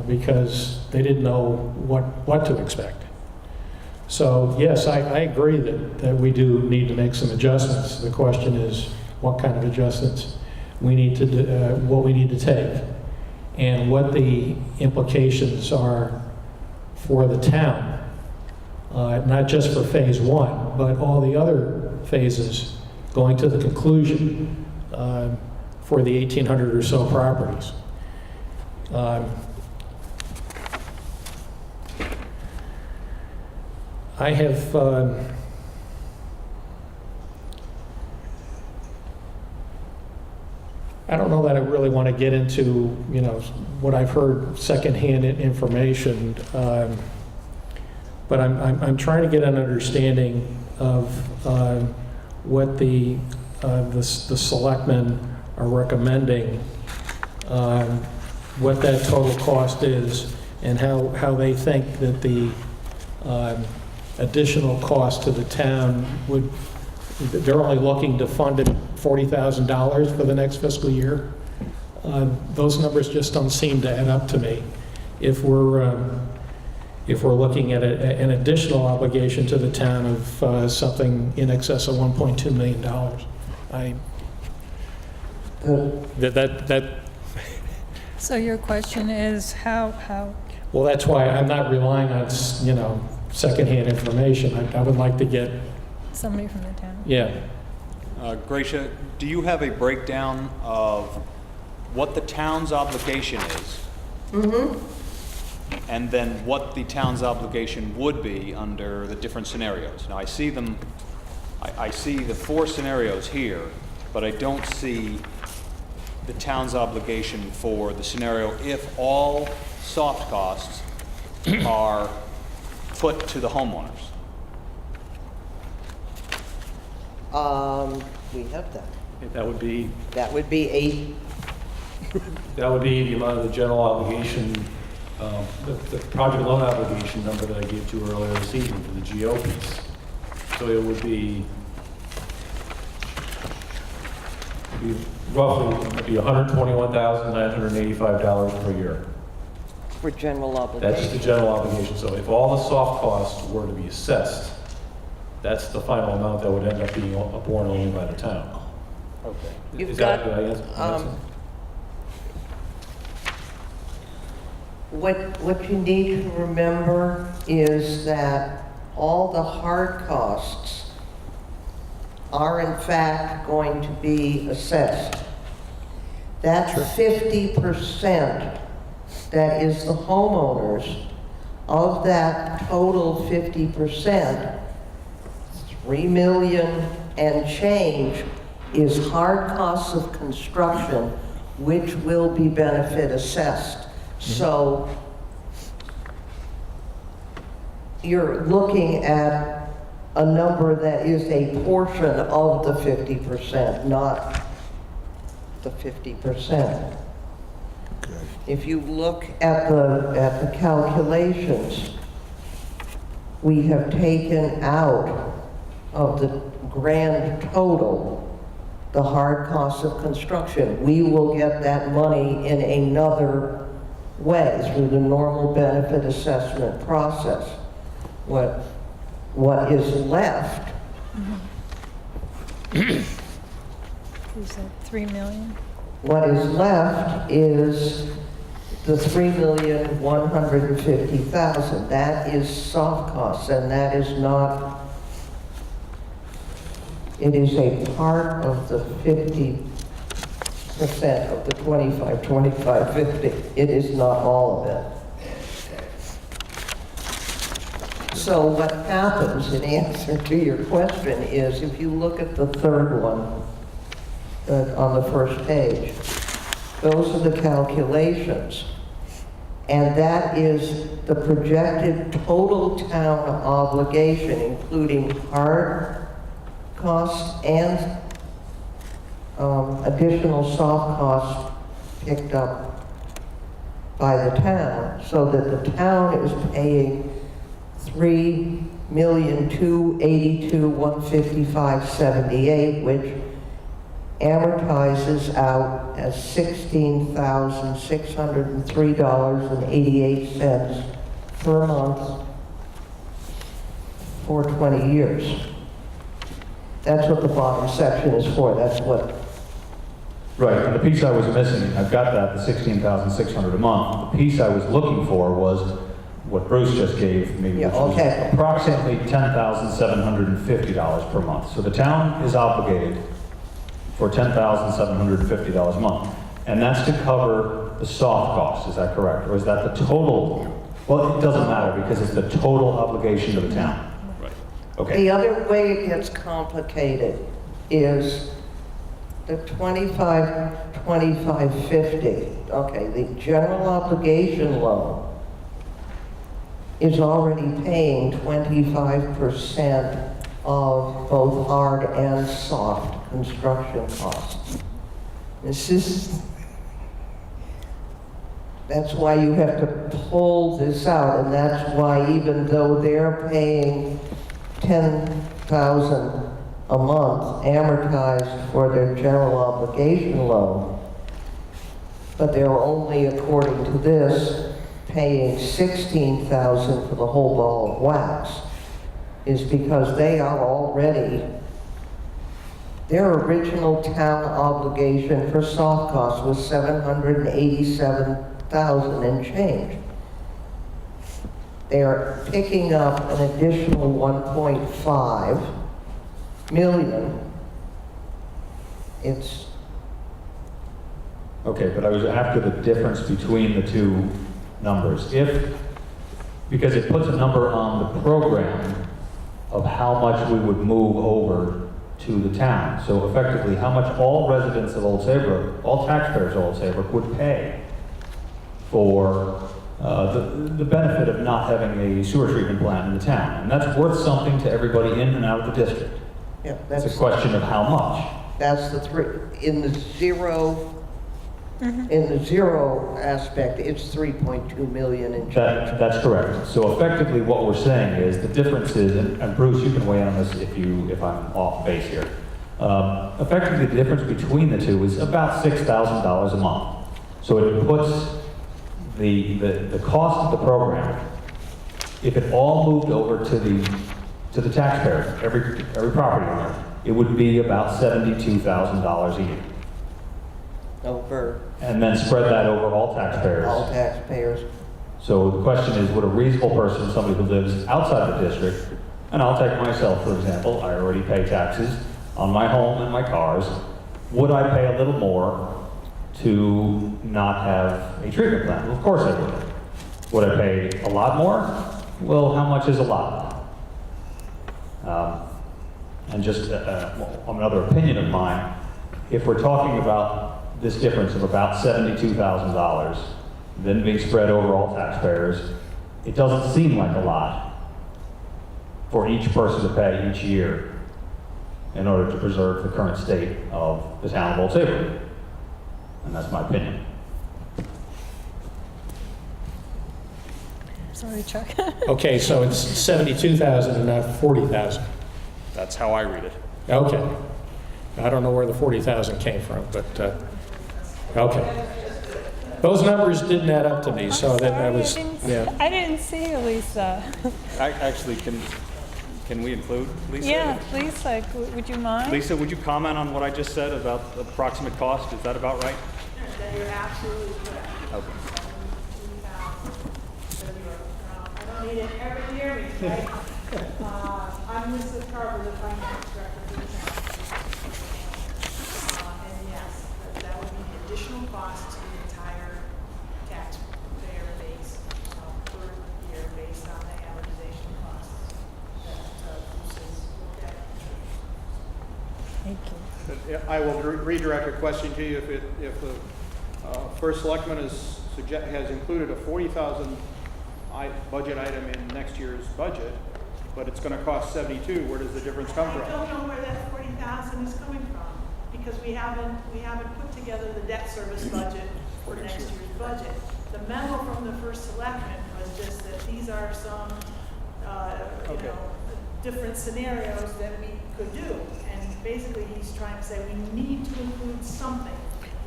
because they didn't know what to expect. So yes, I agree that we do need to make some adjustments. The question is what kind of adjustments we need to do, what we need to take, and what the implications are for the town, not just for phase 1, but all the other phases going to the conclusion for the 1,800 or so properties. I have I don't know that I really want to get into, you know, what I've heard secondhand information, but I'm trying to get an understanding of what the selectmen are recommending, what that total cost is, and how they think that the additional cost to the town would. They're only looking to fund it $40,000 for the next fiscal year. Those numbers just don't seem to add up to me. If we're looking at an additional obligation to the town of something in excess of $1.2 million, that. So your question is how? Well, that's why I'm not relying on, you know, secondhand information. I would like to get Somebody from the town. Yeah. Gracia, do you have a breakdown of what the town's obligation is? And then what the town's obligation would be under the different scenarios? Now, I see them, I see the 4 scenarios here, but I don't see the town's obligation for the scenario if all soft costs are put to the homeowners. We have that. That would be That would be 8. That would be the amount of the general obligation, the project loan obligation number that I gave to you earlier this evening for the GO piece. So it would be roughly $121,985 per year. For general obligation. That's just the general obligation. So if all the soft costs were to be assessed, that's the final amount that would end up being borne only by the town. Okay. You've Is got, that what I answered? what you need to remember is that all the hard costs are in fact going to be assessed. That 50% that is the homeowners, of that total 50%, 3 million and change is hard costs of construction, which will be benefit assessed. So you're looking at a number that is a portion of the 50%, not the 50%. If you look at the calculations, we have taken out of the grand total the hard costs of construction. We will get that money in another way through the normal benefit assessment process. What is left? Is that 3 million? What is left is the 3,150,000. That is soft costs, and that is not. It is a part of the 50% of the 25, 50. It is not all of it. So what happens, in answer to your question, is if you look at the third one on the first page, those are the calculations. And that is the projected total town obligation, including hard costs and additional soft costs picked up by the town, so that the town is paying $3,282,155.78, which amortizes out as $16,603.88 per month for 20 years. That's what the bottom section is for. That's what. Right, and the piece I was missing, I've got that, the $16,600 a month. The piece I was looking for was what Bruce just gave me, which was approximately $10,750 per month. So the town is obligated for $10,750 a month. And that's to cover the soft costs, is that correct? Or is that the total? Well, it doesn't matter because it's the total obligation to the town. Right. Okay. The other way it gets complicated is the 25-50. Okay, the general obligation loan is already paying 25% of both hard and soft construction costs. That's why you have to pull this out, and that's why even though they're paying $10,000 a month amortized for their general obligation loan, but they're only, according to this, paying $16,000 for the whole ball of wax, is because they are already, their original town obligation for soft costs was $787,000 and change. They are picking up an additional 1.5 million. It's Okay, but I was after the difference between the two numbers. Because it puts a number on the program of how much we would move over to the town. So effectively, how much all residents of Old Saybrook, all taxpayers of Old Saybrook would pay for the benefit of not having a sewer treatment plant in the town. And that's worth something to everybody in and out of the district. Yeah, it's a question of how much. That's the three. In the zero aspect, it's 3.2 million in change. That's correct. So effectively, what we're saying is the difference is, and Bruce, you can weigh in on this if I'm off base here. Effectively, the difference between the two is about $6,000 a month. So it puts the cost of the program, if it all moved over to the taxpayers, every property owner, it would be about $72,000 a year. Over. And then spread that over all taxpayers. All taxpayers. So the question is, would a reasonable person, somebody who lives outside the district, And I'll take myself, for example. I already pay taxes on my home and my cars. Would I pay a little more to not have a treatment plant? Well, of course I would. Would I pay a lot more? Well, how much is a lot? And just another opinion of mine, if we're talking about this difference of about $72,000, then being spread over all taxpayers, it doesn't seem like a lot for each person to pay each year in order to preserve the current state of the town of Old Saybrook. And that's my opinion. Sorry, Chuck. Okay, so it's 72,000 and not 40,000. That's how I read it. Okay. I don't know where the 40,000 came from, but, okay. Those numbers didn't add up to me, so that was, yeah. I didn't see you, Lisa. Actually, can we include Lisa? Yeah, Lisa, would you mind? Lisa, would you comment on what I just said about the approximate cost? Is that about right? You're absolutely correct. Okay. I don't need it every year, right? I'm Lisa Carver, the finance director for the town. And yes, that would be the additional cost to the entire taxpayer base per year based on the amortization costs that Bruce's looked at. Thank you. I will redirect a question to you. If the first selectman has included a $40,000 budget item in next year's budget, but it's going to cost 72, where does the difference come from? I don't know where that 40,000 is coming from, because we haven't put together the debt service budget for next year's budget. The memo from the first selectman was just that these are some, you know, different scenarios that we could do. And basically he's trying to say we need to include something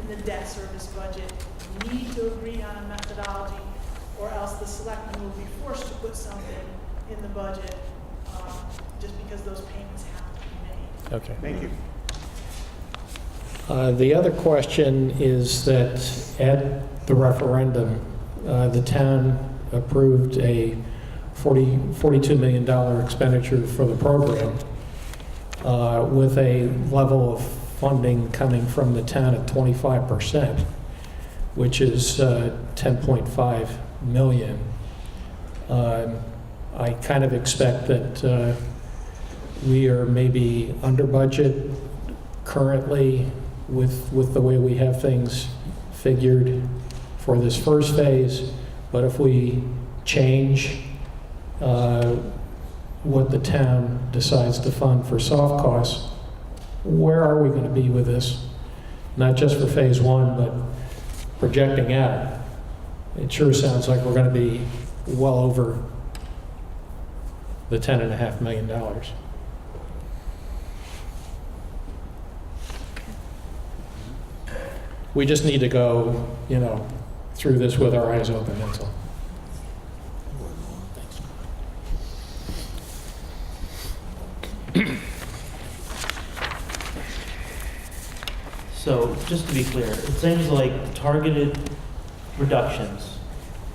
in the debt service budget. We need to agree on a methodology, or else the selectmen will be forced to put something in the budget just because those payments have to be made. Okay. Thank you. The other question is that at the referendum, the town approved a $42 million expenditure for the program with a level of funding coming from the town at 25%, which is $10.5 million. I kind of expect that we are maybe under budget currently with the way we have things figured for this first phase, but if we change what the town decides to fund for soft costs, where are we going to be with this? Not just for phase one, but projecting out. It sure sounds like we're going to be well over the $10.5 million. We just need to go, you know, through this with our eyes open, that's all. So, just to be clear, it seems like targeted reductions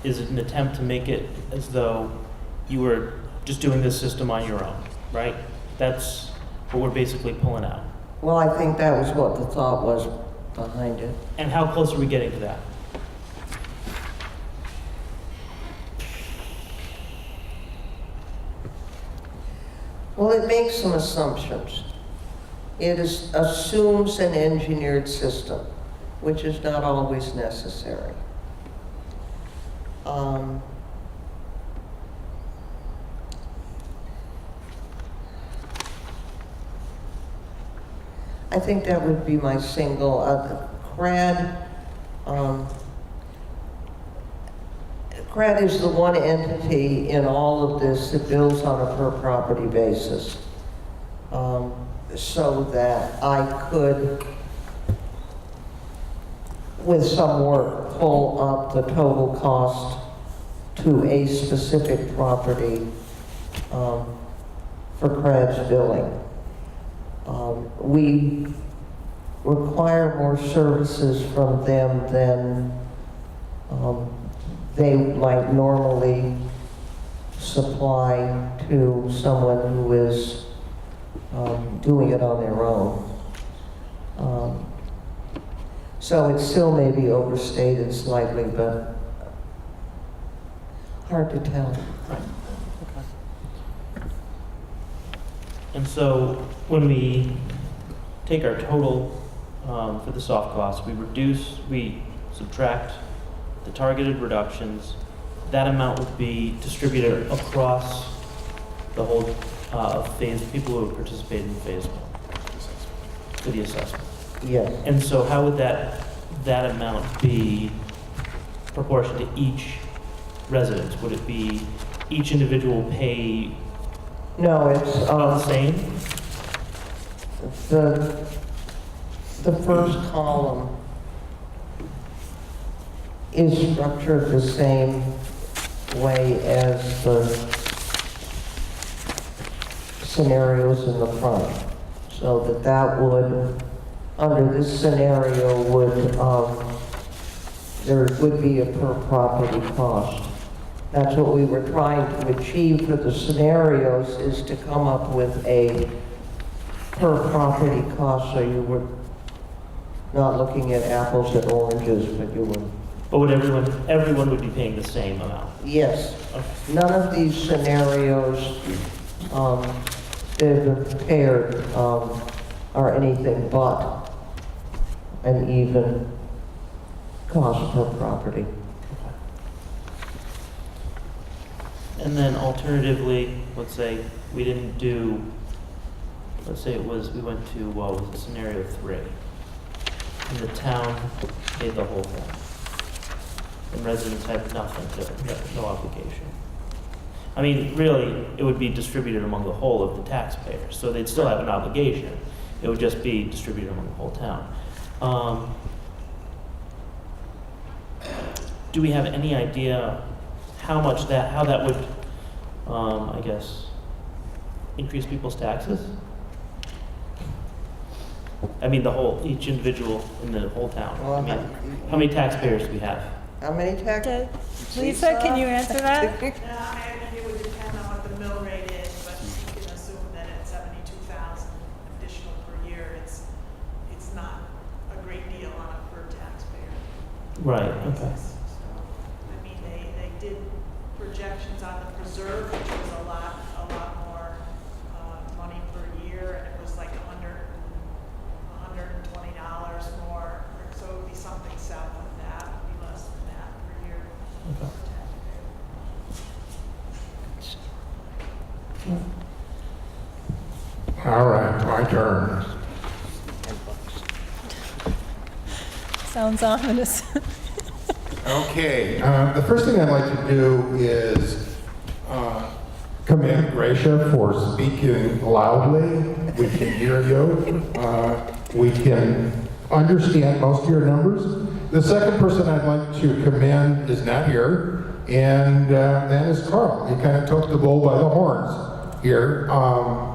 is an attempt to make it as though you were just doing this system on your own, right? That's what we're basically pulling out. Well, I think that was what the thought was behind it. And how close are we getting to that? Well, it makes some assumptions. It assumes an engineered system, which is not always necessary. I think that would be my single. CRAD is the one entity in all of this that bills on a per property basis, so that I could, with some work, pull up the total cost to a specific property for CRAD's billing. We require more services from them than they might normally supply to someone who is doing it on their own. So it still may be overstated slightly, but hard to tell. And so when we take our total for the soft costs, we subtract the targeted reductions, that amount would be distributed across the whole phase, people who have participated in phase one for the assessment. Yes. And so how would that amount be proportioned to each residence? Would it be each individual pay No, it's the same? the first column is structured the same way as the scenarios in the front. So that would, under this scenario, there would be a per property cost. That's what we were trying to achieve for the scenarios, is to come up with a per property cost, so you were not looking at apples and oranges, but you were. But would everyone would be paying the same amount? Yes. Okay. None of these scenarios that are prepared are anything but an even cost per property. And then alternatively, let's say we didn't do, let's say we went to, what was it, scenario 3. And the town paid the whole thing. And residents had nothing, no obligation. I mean, really, it would be distributed among the whole of the taxpayers. So they'd still have an obligation. It would just be distributed among the whole town. Do we have any idea how that would, I guess, increase people's taxes? I mean, each individual in the whole town. I mean, how many taxpayers do we have? How many taxes? Lisa, can you answer that? I mean, it would depend on what the mill rate is, but you can assume that at 72,000 additional per year, it's not a great deal on a per taxpayer. Right, okay. So, I mean, they did projections on the preserve, which was a lot more money per year, and it was like $120 more. So it would be something south of that, it would be less than that per year. Okay. All right, my turn. Sounds ominous. Okay, the first thing I'd like to do is commend Gracia for speaking loudly. We can hear you. We can understand most of your numbers. The second person I'd like to commend is not here, and that is Carl. He kind of took the bull by the horns here,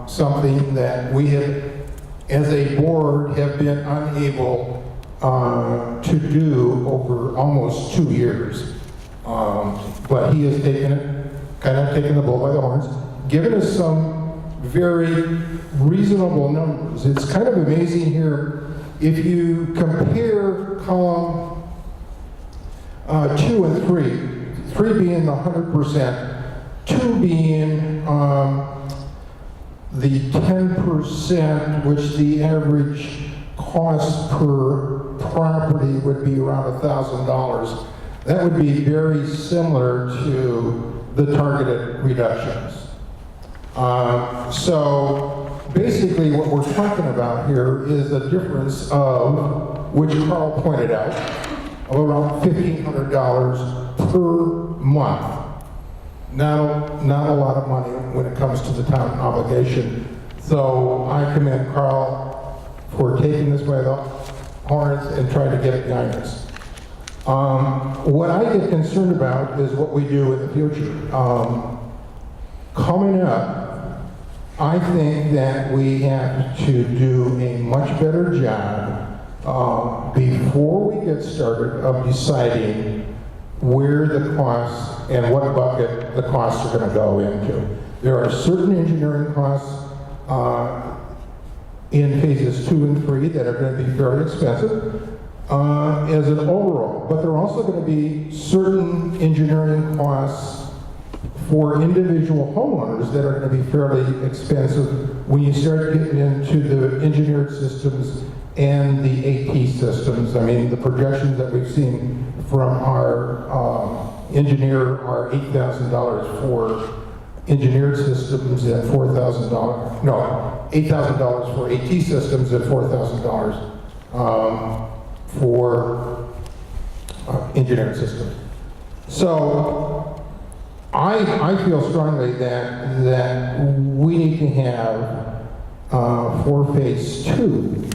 something that we have, as a board, have been unable to do over almost 2 years. But he has taken the bull by the horns, given us some very reasonable numbers. It's kind of amazing here, if you compare column 2 and 3, 3 being the 100%, 2 being the 10%, which the average cost per property would be around $1,000. That would be very similar to the targeted reductions. So basically what we're talking about here is a difference of, which Carl pointed out, of around $1,500 per month. Not a lot of money when it comes to the town obligation. So I commend Carl for taking this by the horns and trying to get it behind us. What I get concerned about is what we do in the future. Coming up, I think that we have to do a much better job before we get started of deciding where the costs and what bucket the costs are going to go into. There are certain engineering costs in phases 2 and 3 that are going to be very expensive as an overall, but there are also going to be certain engineering costs for individual homeowners that are going to be fairly expensive when you start getting into the engineered systems and the AT systems. I mean, the projections that we've seen from our engineer are $8,000 for engineered systems and $4,000, no, $8,000 for AT systems and $4,000 for engineered systems. So I feel strongly that we need to have for phase 2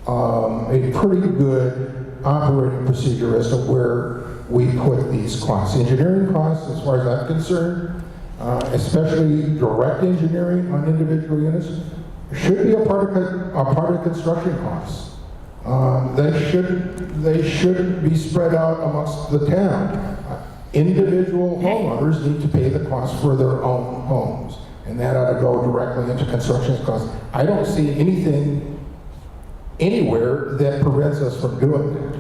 a pretty good operating procedure as to where we put these costs. Engineering costs, as far as I'm concerned, especially direct engineering on individual units, should be a part of construction costs. They should be spread out amongst the town. Individual homeowners need to pay the cost for their own homes, and that ought to go directly into construction costs. I don't see anything anywhere that prevents us from doing that.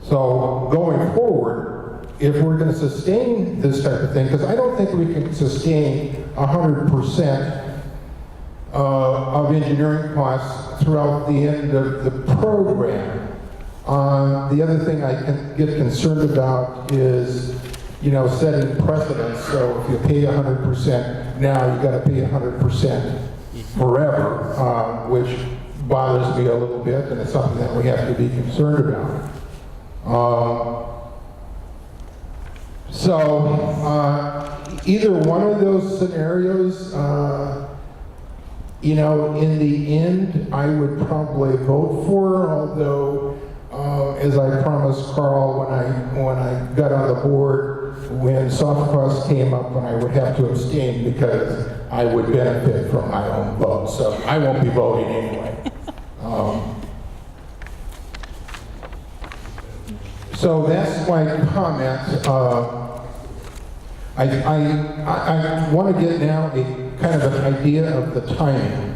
So going forward, if we're going to sustain this type of thing, because I don't think we can sustain 100% of engineering costs throughout the end of the program. The other thing I can get concerned about is, setting precedents. So if you pay 100% now, you got to pay 100% forever, which bothers me a little bit, and it's something that we have to be concerned about. Either one of those scenarios, in the end, I would probably vote for, although, as I promised Carl when I got on the board, when soft costs came up, and I would have to abstain because I would benefit from my own vote. So I won't be voting anyway. So that's my comment. I want to get now a kind of an idea of the timing.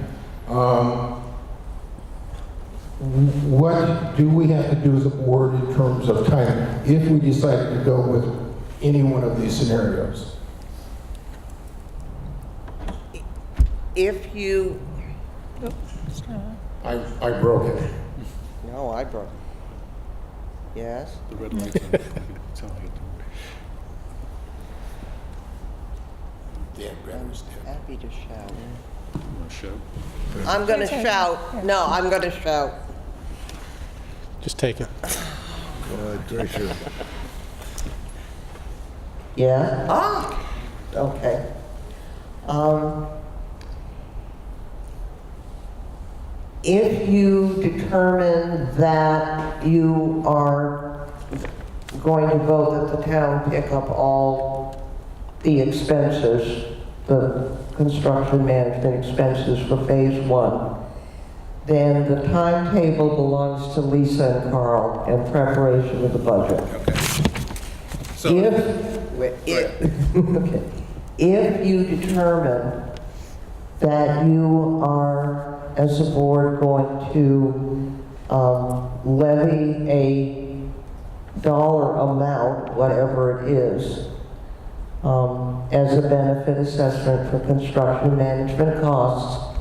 What do we have to do as a board in terms of timing if we decided to go with any one of these scenarios? If you... I broke it. No, I broke it. Yes? The red light's on. Yeah, Brad was there. Happy to shout. Show. I'm going to shout. No, I'm going to shout. Just take it. Tricia. Yeah? Ah! Okay. If you determine that you are going to vote that the town pick up all the expenses, the construction management expenses for phase 1, then the timetable belongs to Lisa and Carl in preparation of the budget. If you determine that you are, as a board, going to levy a dollar amount, whatever it is, as a benefit assessment for construction management costs,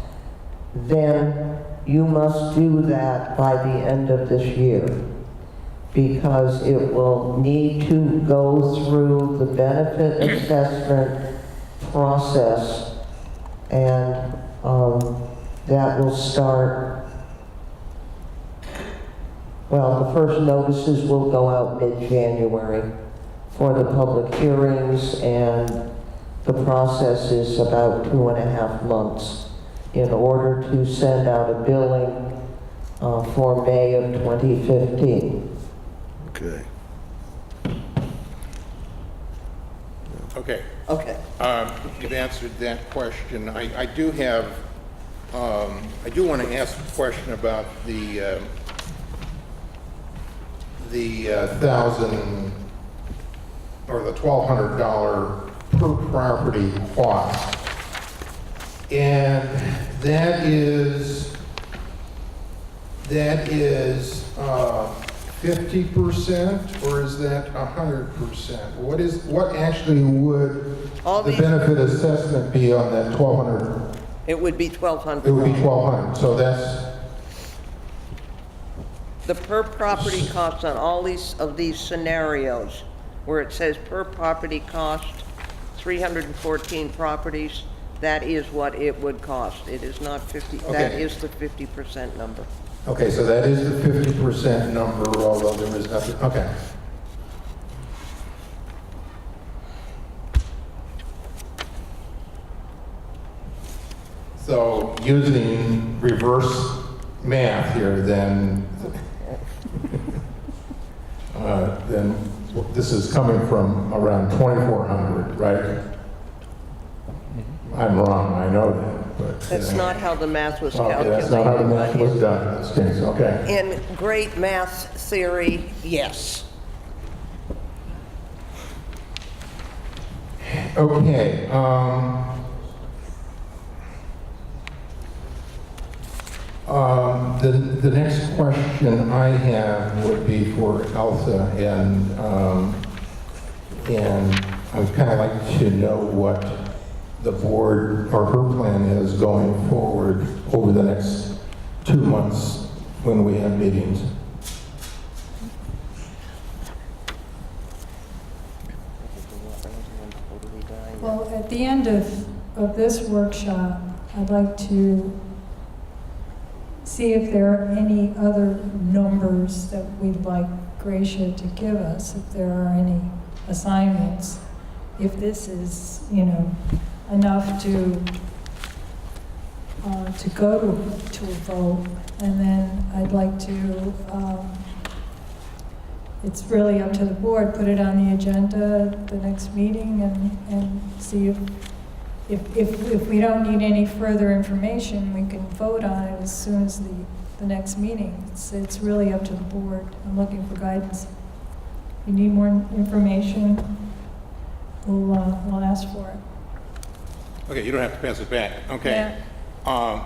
then you must do that by the end of this year, because it will need to go through the benefit assessment process, and that will start, well, the first notices will go out mid-January for the public hearings, and the process is about 2.5 months in order to send out a billing for May of 2015. Okay. Okay. Okay. You've answered that question. I do have, I do want to ask a question about the 1,000 or the $1,200 per property cost. And that is 50%, or is that 100%? What actually would All the these- benefit assessment be on that 1,200? It would be 1,200. It would be 1,200, so that's, The per property cost on all of these scenarios, where it says per property cost, 314 properties, that is what it would cost. It is not 50, that Okay. is the 50% number. okay, so that is the 50% number, although there is nothing, okay. So using reverse math here, then this is coming from around 2,400, right? I'm wrong, I know that, but. That's not how the math was Okay, calculated. that's not how the math was done in this case, okay. In great math theory, yes. Okay, the next question I have would be for Elsa, and I would kind of like to know what the board or her plan is going forward over the next 2 months when we have meetings. Well, at the end of this workshop, I'd like to see if there are any other numbers that we'd like Gracia to give us, if there are any assignments, if this is, enough to go to a vote. And then I'd like to, it's really up to the board, put it on the agenda at the next meeting and see if we don't need any further information, we can vote on it as soon as the next meeting. It's really up to the board. I'm looking for guidance. If you need more information, we'll ask for it. Okay, you don't have to pass it back. Okay. Yeah.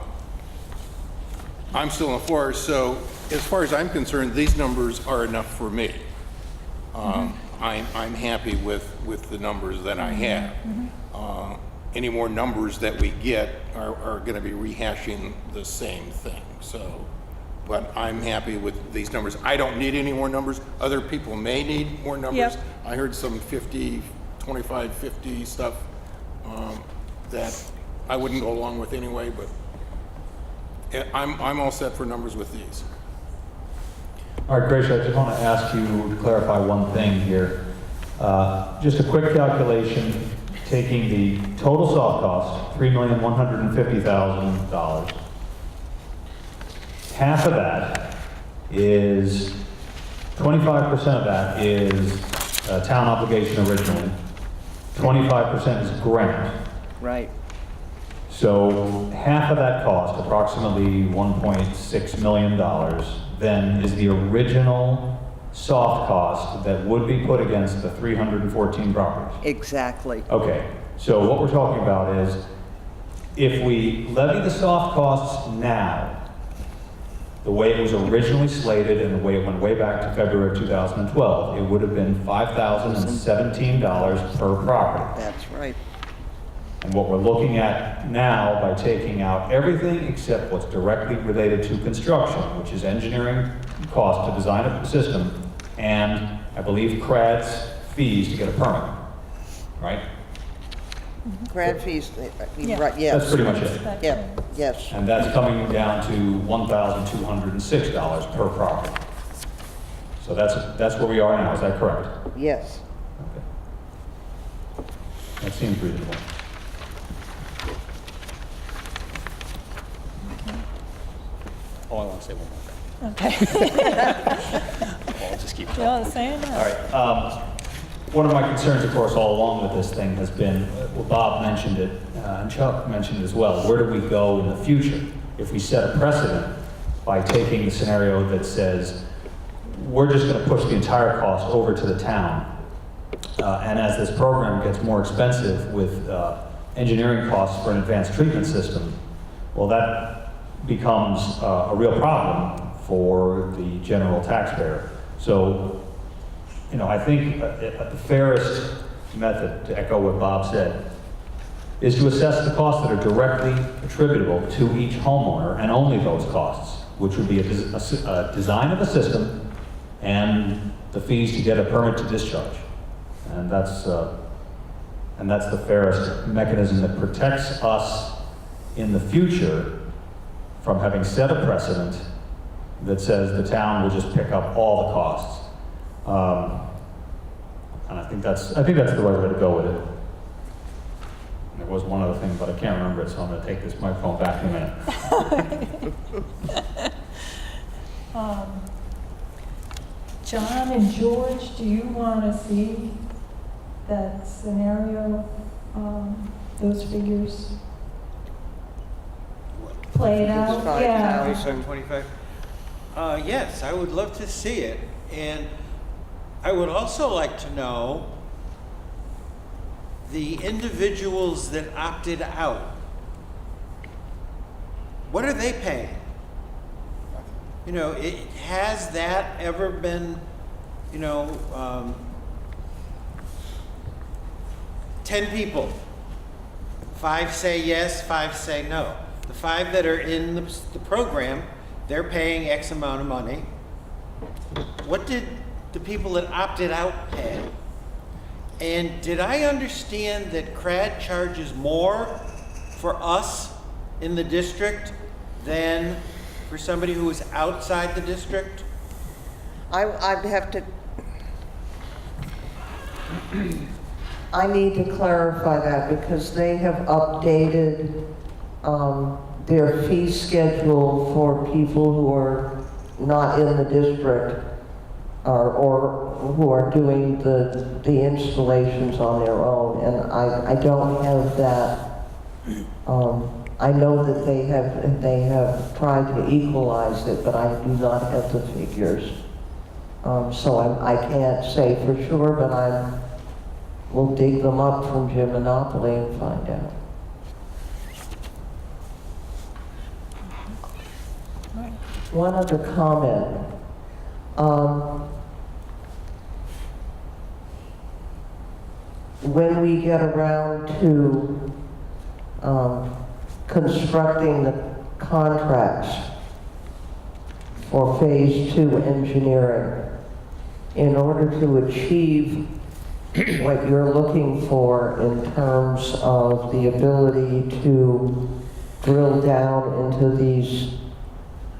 I'm still on the floor, so as far as I'm concerned, these numbers are enough for me. I'm happy with the numbers that I have. Any more numbers that we get are going to be rehashing the same thing. So, but I'm happy with these numbers. I don't need any more numbers. Other people may need more numbers. Yep. I heard some 50, 25, 50 stuff that I wouldn't go along with anyway, but I'm all set for numbers with these. All right, Gracia, I just want to ask you to clarify one thing here. Just a quick calculation, taking the total soft cost, $3,150,000. Half of that is, 25% of that is a town obligation originally. 25% is grant. Right. So half of that cost, approximately $1.6 million, then is the original soft cost that would be put against the 314 properties. Exactly. Okay, so what we're talking about is, if we levy the soft costs now, the way it was originally slated and the way it went way back to February of 2012, it would have been $5,017 per property. That's right. And what we're looking at now, by taking out everything except what's directly related to construction, which is engineering cost to design a system, and I believe CRAD's fees to get a permit, right? Grad fees, Yeah. right, yes. That's pretty much it. Yeah, yes. And that's coming down to $1,206 per property. So that's where we are now, is that correct? Yes. Okay. That seems reasonable. Oh, I want to say one more thing. Okay. I'll just keep You want to say it? All right. One of my concerns, of course, all along with this thing has been, well, Bob mentioned it, and Chuck mentioned it as well, where do we go in the future if we set a precedent by taking the scenario that says, we're just going to push the entire cost over to the town And as this program gets more expensive with engineering costs for an advanced treatment system, well, that becomes a real problem for the general taxpayer. So, you know, I think the fairest method, to echo what Bob said, is to assess the costs that are directly attributable to each homeowner, and only those costs, which would be a design of a system and the fees to get a permit to discharge. And that's the fairest mechanism that protects us in the future from having set a precedent that says the town will just pick up all the costs. And I think that's the right way to go with it. And there was one other thing, but I can't remember it, so I'm going to take this microphone back in a minute. John and George, do you want to see that scenario, those figures played out? Yeah. 25. Yes, I would love to see it. And I would also like to know the individuals that opted out. What are they paying? You know, has that ever been, 10 people, 5 say yes, 5 say no. The 5 that are in the program, they're paying X amount of money. What did the people that opted out pay? And did I understand that CRAD charges more for us in the district than for somebody who is outside the district? I'd have to, I need to clarify that because they have updated their fee schedule for people who are not in the district or who are doing the installations on their own, and I don't have that. I know that they have tried to equalize it, but I do not have the figures. So I can't say for sure, but we'll dig them up from Jim Monopoly and find out. One other comment. When we get around to constructing the contracts for Phase 2 engineering, in order to achieve what you're looking for in terms of the ability to drill down into these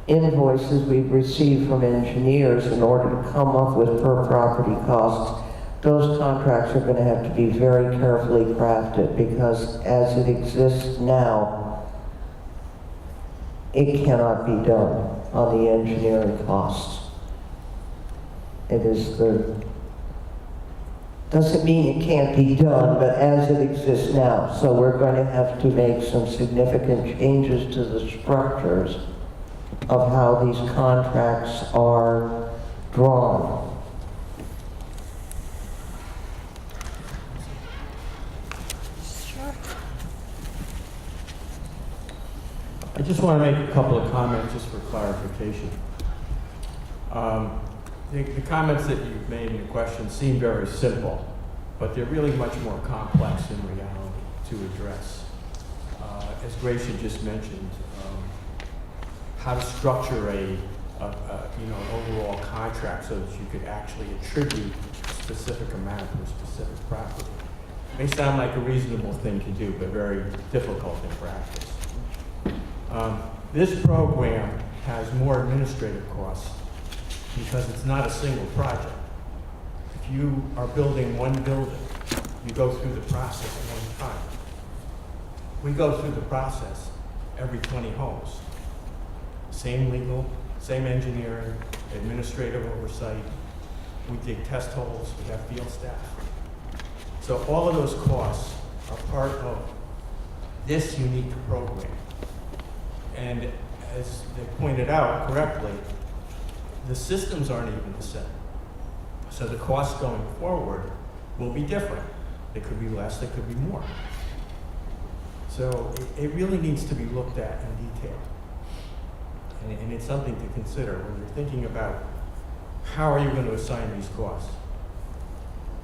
invoices we've received from engineers in order to come up with per property costs, those contracts are going to have to be very carefully crafted because as it exists now, it cannot be done on the engineering costs. It is doesn't mean it can't be done, but as it exists now. So we're going to have to make some significant changes to the structures of how these contracts are drawn. I just want to make a couple of comments just for clarification. The comments that you've made in your question seem very simple, but they're really much more complex in reality to address. As Gracia just mentioned, how to structure an overall contract so that you could actually attribute a specific amount to a specific property. It may sound like a reasonable thing to do, but very difficult in practice. This program has more administrative costs because it's not a single project. If you are building one building, you go through the process at one time. We go through the process every 20 homes. Same legal, same engineering, administrative oversight. We dig test holes, we have field staff. So all of those costs are part of this unique program. And as they pointed out correctly, the systems aren't even the same. So the costs going forward will be different. They could be less, they could be more. So it really needs to be looked at in detail. And it's something to consider when you're thinking about how are you going to assign these costs.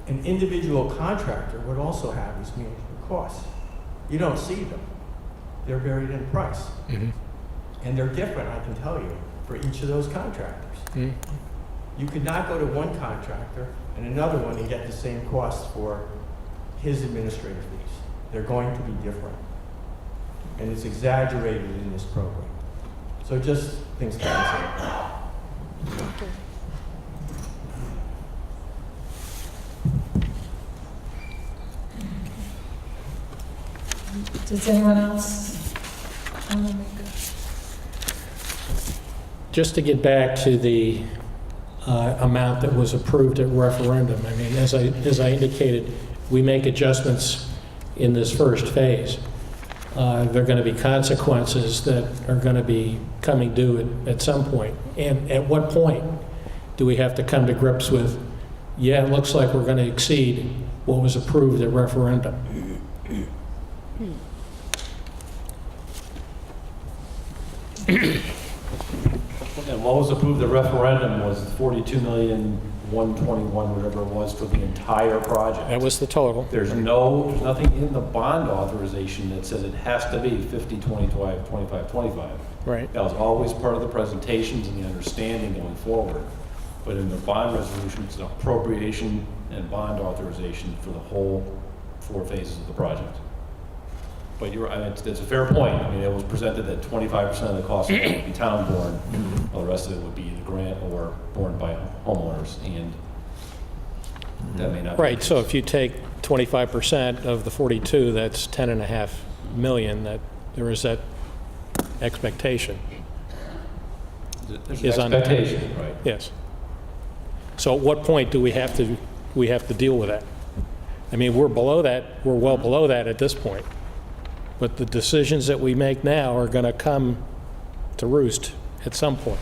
An individual contractor would also have these management costs. You don't see them. They're buried in price. And they're different, I can tell you, for each of those contractors. You could not go to one contractor and another one and get the same costs for his administrative fees. They're going to be different. And it's exaggerated in this program. So just things to consider. Does anyone else want to make a... Just to get back to the amount that was approved at referendum, I mean, as I indicated, we make adjustments in this first phase. There are going to be consequences that are going to be coming due at some point. And at what point do we have to come to grips with, yeah, it looks like we're going to exceed what was approved at referendum? And what was approved at referendum was 42,121,000, whatever it was, for the entire project. That was the total. There's nothing in the bond authorization that says it has to be 50, 25, 25, 25. Right. That was always part of the presentations and the understanding going forward. But in the bond resolution, it's an appropriation and bond authorization for the whole 4 phases of the project. But I mean, it's a fair point. I mean, it was presented that 25% of the cost would be town borne, while the rest of it would be the grant or borne by homeowners, and that may not be Right, the so case. if you take 25% of the 42, that's 10.5 million, that there is that expectation. There's is an on the table. expectation, right? Yes. So at what point do we have to deal with that? I mean, we're below that, we're well below that at this point. But the decisions that we make now are going to come to roost at some point.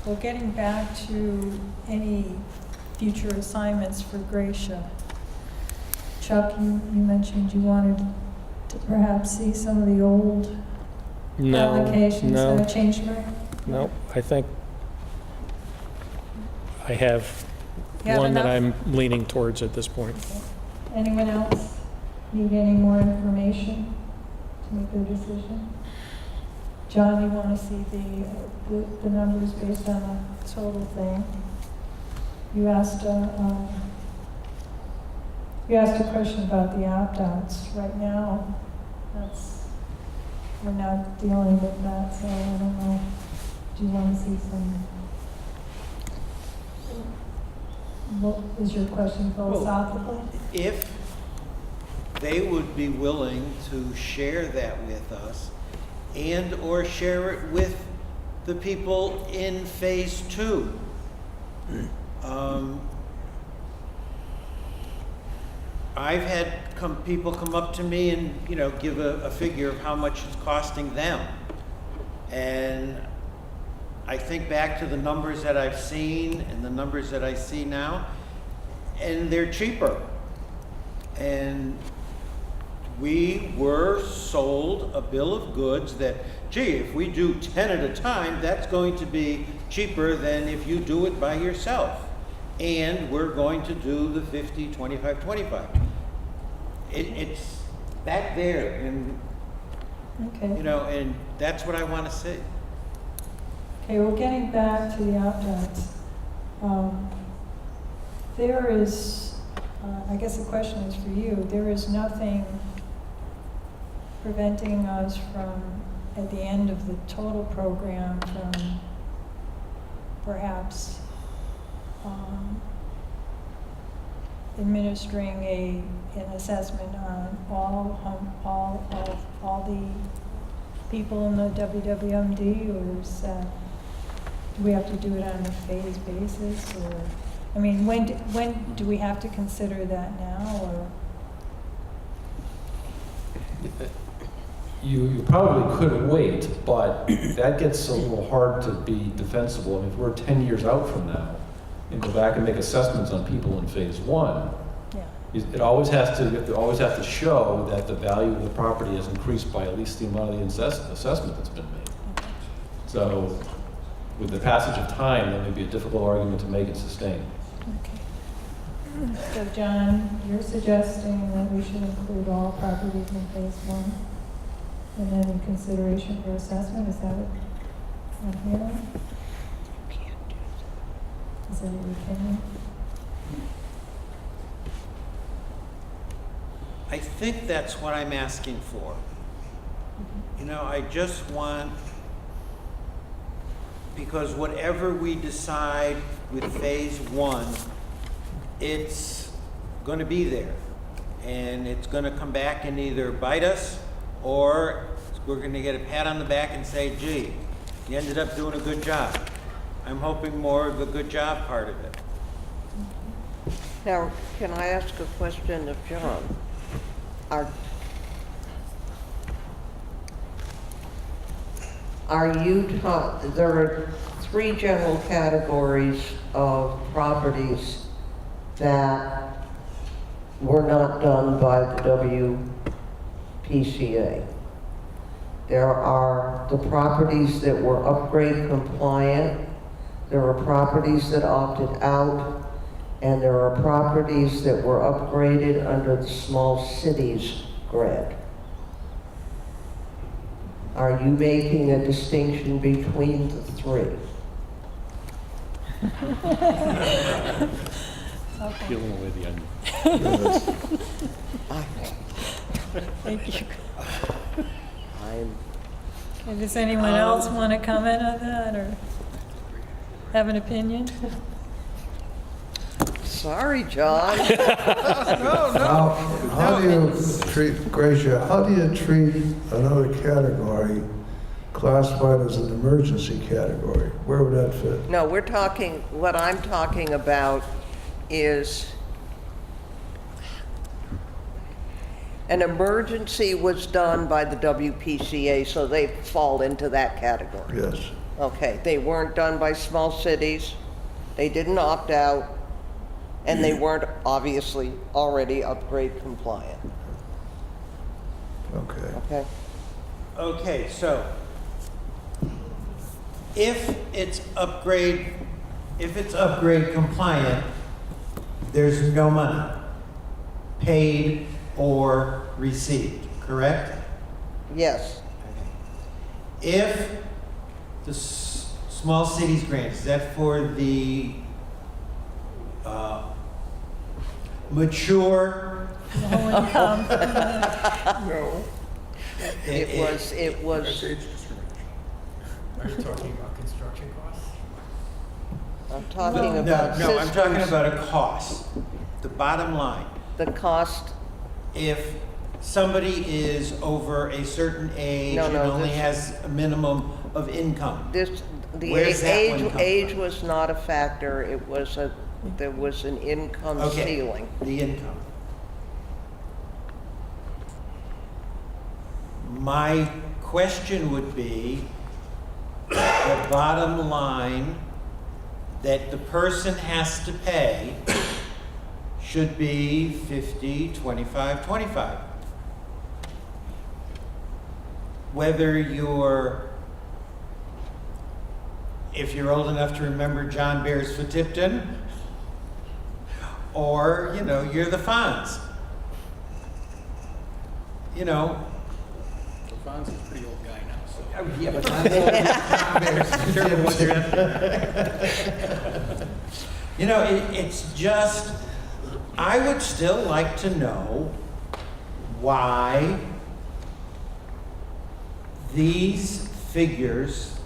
Well, getting back to any future assignments for Gracia. Chuck, you mentioned you wanted to perhaps see some of the old allocations changed, right? No, I think I have You have one that enough? I'm leaning towards at this point. Anyone else need any more information to make their decision? John, you want to see the numbers based on the total thing? You asked a question about the opt-outs. Right now, we're not dealing with that, so I don't know. Do you want to see some? What is your question philosophically? If they would be willing to share that with us and or share it with the people in phase 2. I've had people come up to me and, give a figure of how much it's costing them. And I think back to the numbers that I've seen and the numbers that I see now, and they're cheaper. And we were sold a bill of goods that, gee, if we do 10 at a time, that's going to be cheaper than if you do it by yourself. And we're going to do the 50, 25, 25. It's back there, and, Okay. and that's what I want to see. Okay, well, getting back to the opt-outs, there is, I guess the question is for you, there is nothing preventing us from, at the end of the total program, from perhaps administering an assessment on all the people in the WWMD, or is that, do we have to do it on a phase basis, or, I mean, when do we have to consider that now, or? You probably could wait, but that gets a little hard to be defensible. I mean, if we're 10 years out from now and go back and make assessments on people in phase one, Yeah. it always has to, you always have to show that the value of the property has increased by at least the amount of the assessment that's been made. So with the passage of time, that may be a difficult argument to make and sustain. Okay. So John, you're suggesting that we should include all properties in phase one? And then in consideration for assessment, is that what I'm hearing? Is that what you're thinking? I think that's what I'm asking for. You know, I just want, because whatever we decide with phase one, it's going to be there. And it's going to come back and either bite us, or we're going to get a pat on the back and say, gee, you ended up doing a good job. I'm hoping more of the good job part of it. Now, can I ask a question of John? There are 3 general categories of properties that were not done by the WPCA. There are the properties that were upgrade compliant, there are properties that opted out, and there are properties that were upgraded under the small cities grant. Are you making a distinction between the 3? Peeling away the onion. Thank you. Okay, does anyone else want to comment on that or have an opinion? Sorry, John. How do you treat, Gracia, how do you treat another category classified as an emergency category? Where would that fit? No, what I'm talking about is an emergency was done by the WPCA, so they fall into that category. Yes. Okay, they weren't done by small cities, they didn't opt out, and they weren't obviously already upgrade compliant. Okay. Okay? Okay, so if it's upgrade compliant, there's no money paid or received, correct? Yes. If the small cities grant, is that for the mature? Low income. No. It was. Are you talking about construction costs? I'm talking about No, I'm talking systems. about a cost. The bottom line. The cost. If somebody is over a certain age No, and no, only this- has a minimum of income, The Where's that one come age from? was not a factor. There was an income Okay. ceiling. The income. My question would be, the bottom line that the person has to pay should be 50, 25, 25. Whether if you're old enough to remember John Bears for Tipton, or, you're the Fonz. Fonz is a pretty old guy now, so. Yeah, but John Bears for Tipton. It's just, I would still like to know why these figures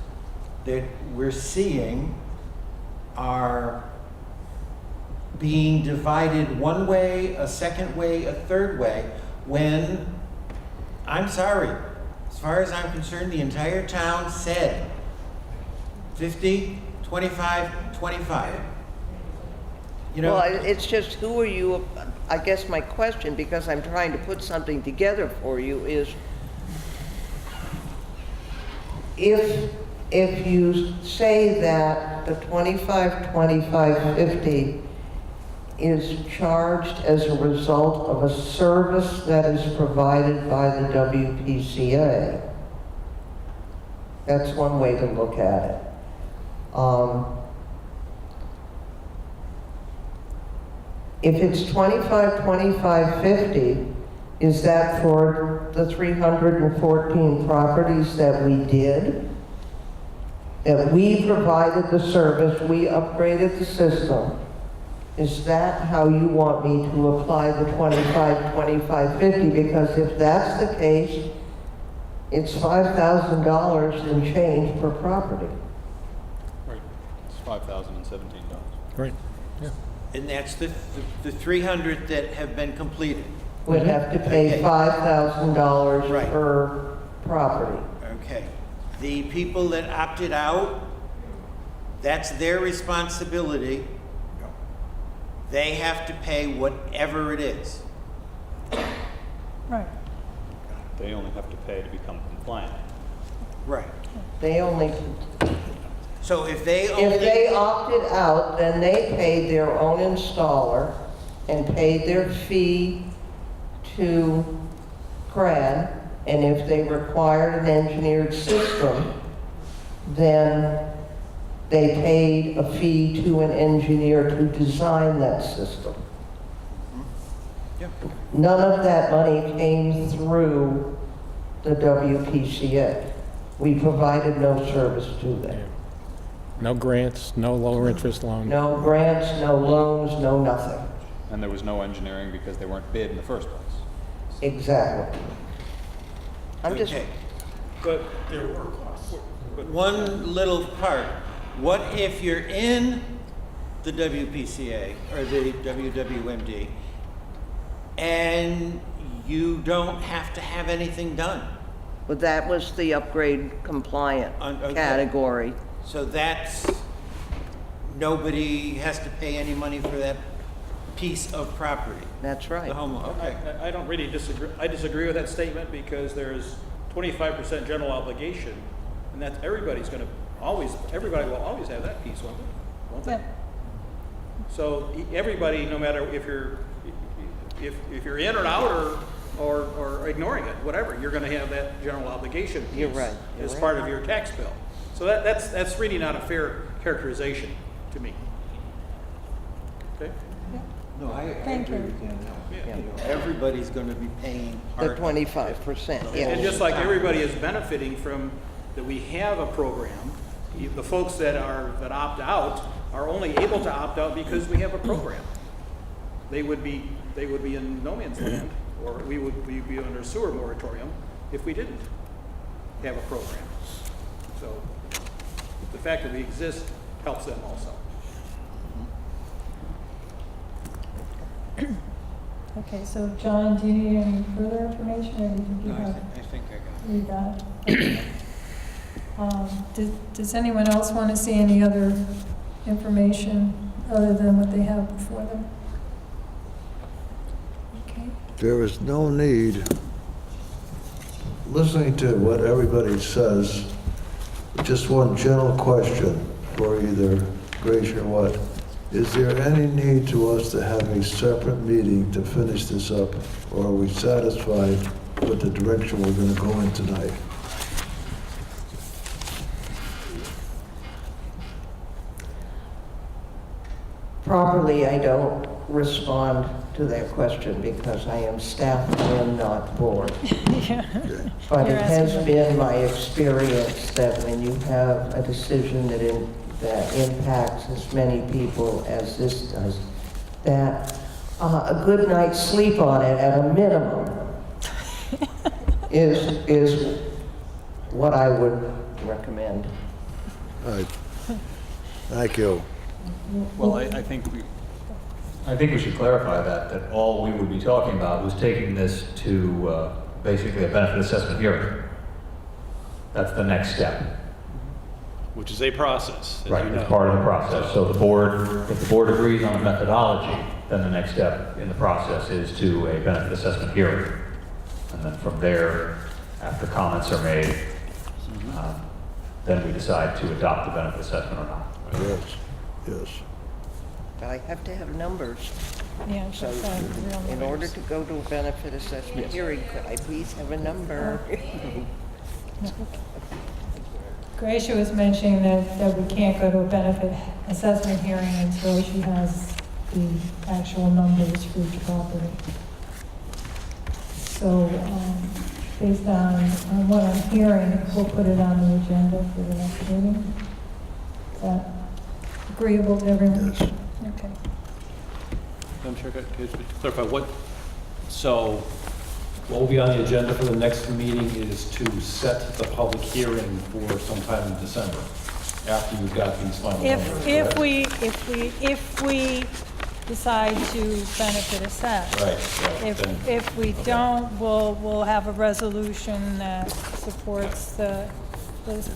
that we're seeing are being divided one way, a second way, a third way, when, I'm sorry, as far as I'm concerned, the entire town said 50, 25, 25. Well, it's just, who are you, I guess my question, because I'm trying to put something together for you, is if you say that the 25, 25, 50 is charged as a result of a service that is provided by the WPCA, that's one way to look at it. If it's 25, 25, 50, is that for the 314 properties that we did? That we provided the service, we upgraded the system? Is that how you want me to apply the 25, 25, 50? Because if that's the case, it's $5,000 and change per property. Right. It's $5,017. Right. And that's the 300 that have been completed. Would have to pay $5,000 Right. per property. Okay. The people that opted out, that's their responsibility. They have to pay whatever it is. Right. They only have to pay to become compliant. Right. They only, So if they if they opted out, then they paid their own installer and paid their fee to CRAD, and if they required an engineered system, then they paid a fee to an engineer to design that system. Yeah. None of that money came through the WPCA. We provided no service to them. No grants, no lower interest loan. No grants, no loans, no nothing. And there was no engineering because they weren't bid in the first place. Exactly. I'm just, Okay. But there were costs. One little part. What if you're in the WPCA or the WWMD and you don't have to have anything done? but that was the upgrade compliant Okay. category. So that's, nobody has to pay any money for that piece of property. That's right. The home, okay. I don't really disagree. I disagree with that statement because there's 25% general obligation, and that's everybody's going to always. Everybody will always have that piece, won't they? Won't they? Yeah. So everybody, no matter if you're in or out or ignoring it, whatever, you're going to have that general obligation piece You're right. You're as right. part of your tax bill. So that's really not a fair characterization to me. Okay. No, I Thank agree you. with you on that. Yeah. You know, everybody's going to be paying The part. 25%, And yes. just like everybody is benefiting from, that we have a program, the folks that opt out are only able to opt out because we have a program. They would be in no man's land, or we'd be under a sewer moratorium if we didn't have a program. So the fact that we exist helps them also. Okay, so John, do you need any further information, or do you think you No, have? I think I got it. You got it? Okay. Does anyone else want to see any other information other than what they have before them? Okay. There is no need, listening to what everybody says, just one general question for either Grace or what. Is there any need to us to have a separate meeting to finish this up, or are we satisfied with the direction we're going to go in tonight? Properly, I don't respond to that question because I am staff and not board. Yeah. But You're it has asking- been my experience that when you have a decision that impacts as many people as this does, that a good night's sleep on it at a minimum is what I would recommend. All right. Thank you. Well, I think we should clarify that all we would be talking about was taking this to basically a benefit assessment hearing. That's the next step. Which is a process, as Right, you know. it's part of the process. So if the board agrees on the methodology, then the next step in the process is to a benefit assessment hearing. And then from there, after comments are made, then we decide to adopt the benefit assessment or not. Yes, yes. But I have to have numbers. Yeah, So just, real in numbers. order to go to a benefit assessment hearing, could I please have a number? Gracia was mentioning that we can't go to a benefit assessment hearing until she has the actual numbers for each property. So, based on what I'm hearing, we'll put it on the agenda for the next meeting. Is that agreeable to everyone? Yes. Okay. I'm sure, could you clarify so what will be on the agenda for the next meeting is to set the public hearing for sometime in December, after you've got these final numbers. If we decide to benefit assess. Right. Then- If we don't, we'll have a resolution that supports the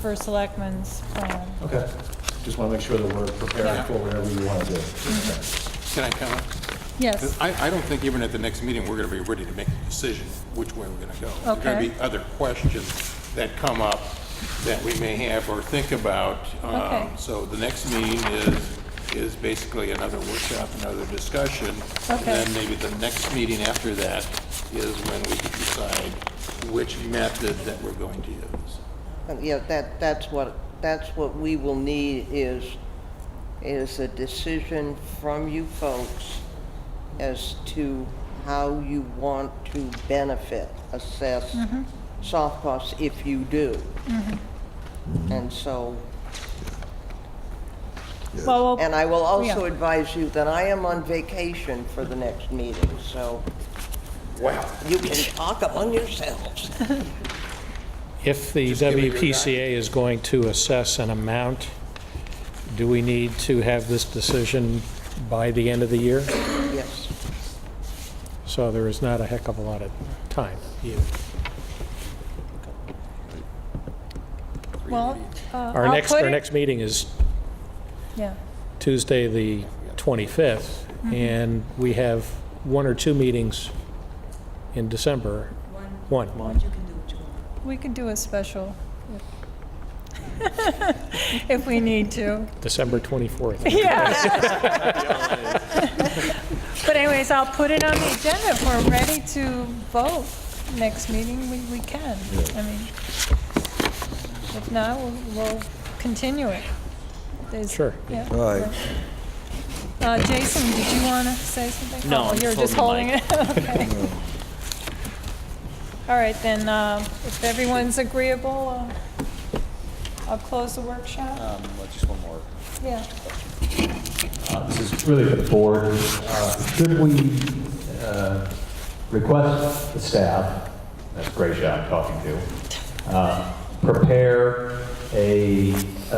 first selectmen's plan. Okay. Just want to make sure that we're prepared Yeah. for whatever you want to do. Can I comment? Yes. 'Cause I don't think even at the next meeting, we're going to be ready to make a decision which way we're going to go. There are going Okay. to be other questions that come up that we may have or think about. Okay. So the next meeting is basically another workshop, another discussion. And Okay. then maybe the next meeting after that is when we can decide which method that we're going to use. Yeah, that's what we will need is a decision from you folks as to how you want to benefit assess soft costs if you do. And so, Well, and I will also yeah. advise you that I am on vacation for the next meeting, so Wow. you can talk among yourselves. If the Just give me your WPCA is going to assess an amount, do we need to have this decision by the end of the year? Yes. So there is not a heck of a lot of time either. Well, Our I'll next, put our it- next meeting is Yeah. Tuesday, the 25th, and we have one or two meetings in December. One. We can do a special if we need to. December 24th. Yeah. But anyways, I'll put it on the agenda. If we're ready to vote next meeting, we can. I mean, if not, we'll continue it. Sure. Yeah. All right. Jason, did you want to say something? No, Oh, I'm you're just just holding holding the it? Okay. All right, then, if everyone's agreeable, I'll close the workshop. Just one more. Yeah. This is really for the board. Should we request the staff, that's Gracia I'm talking to, prepare a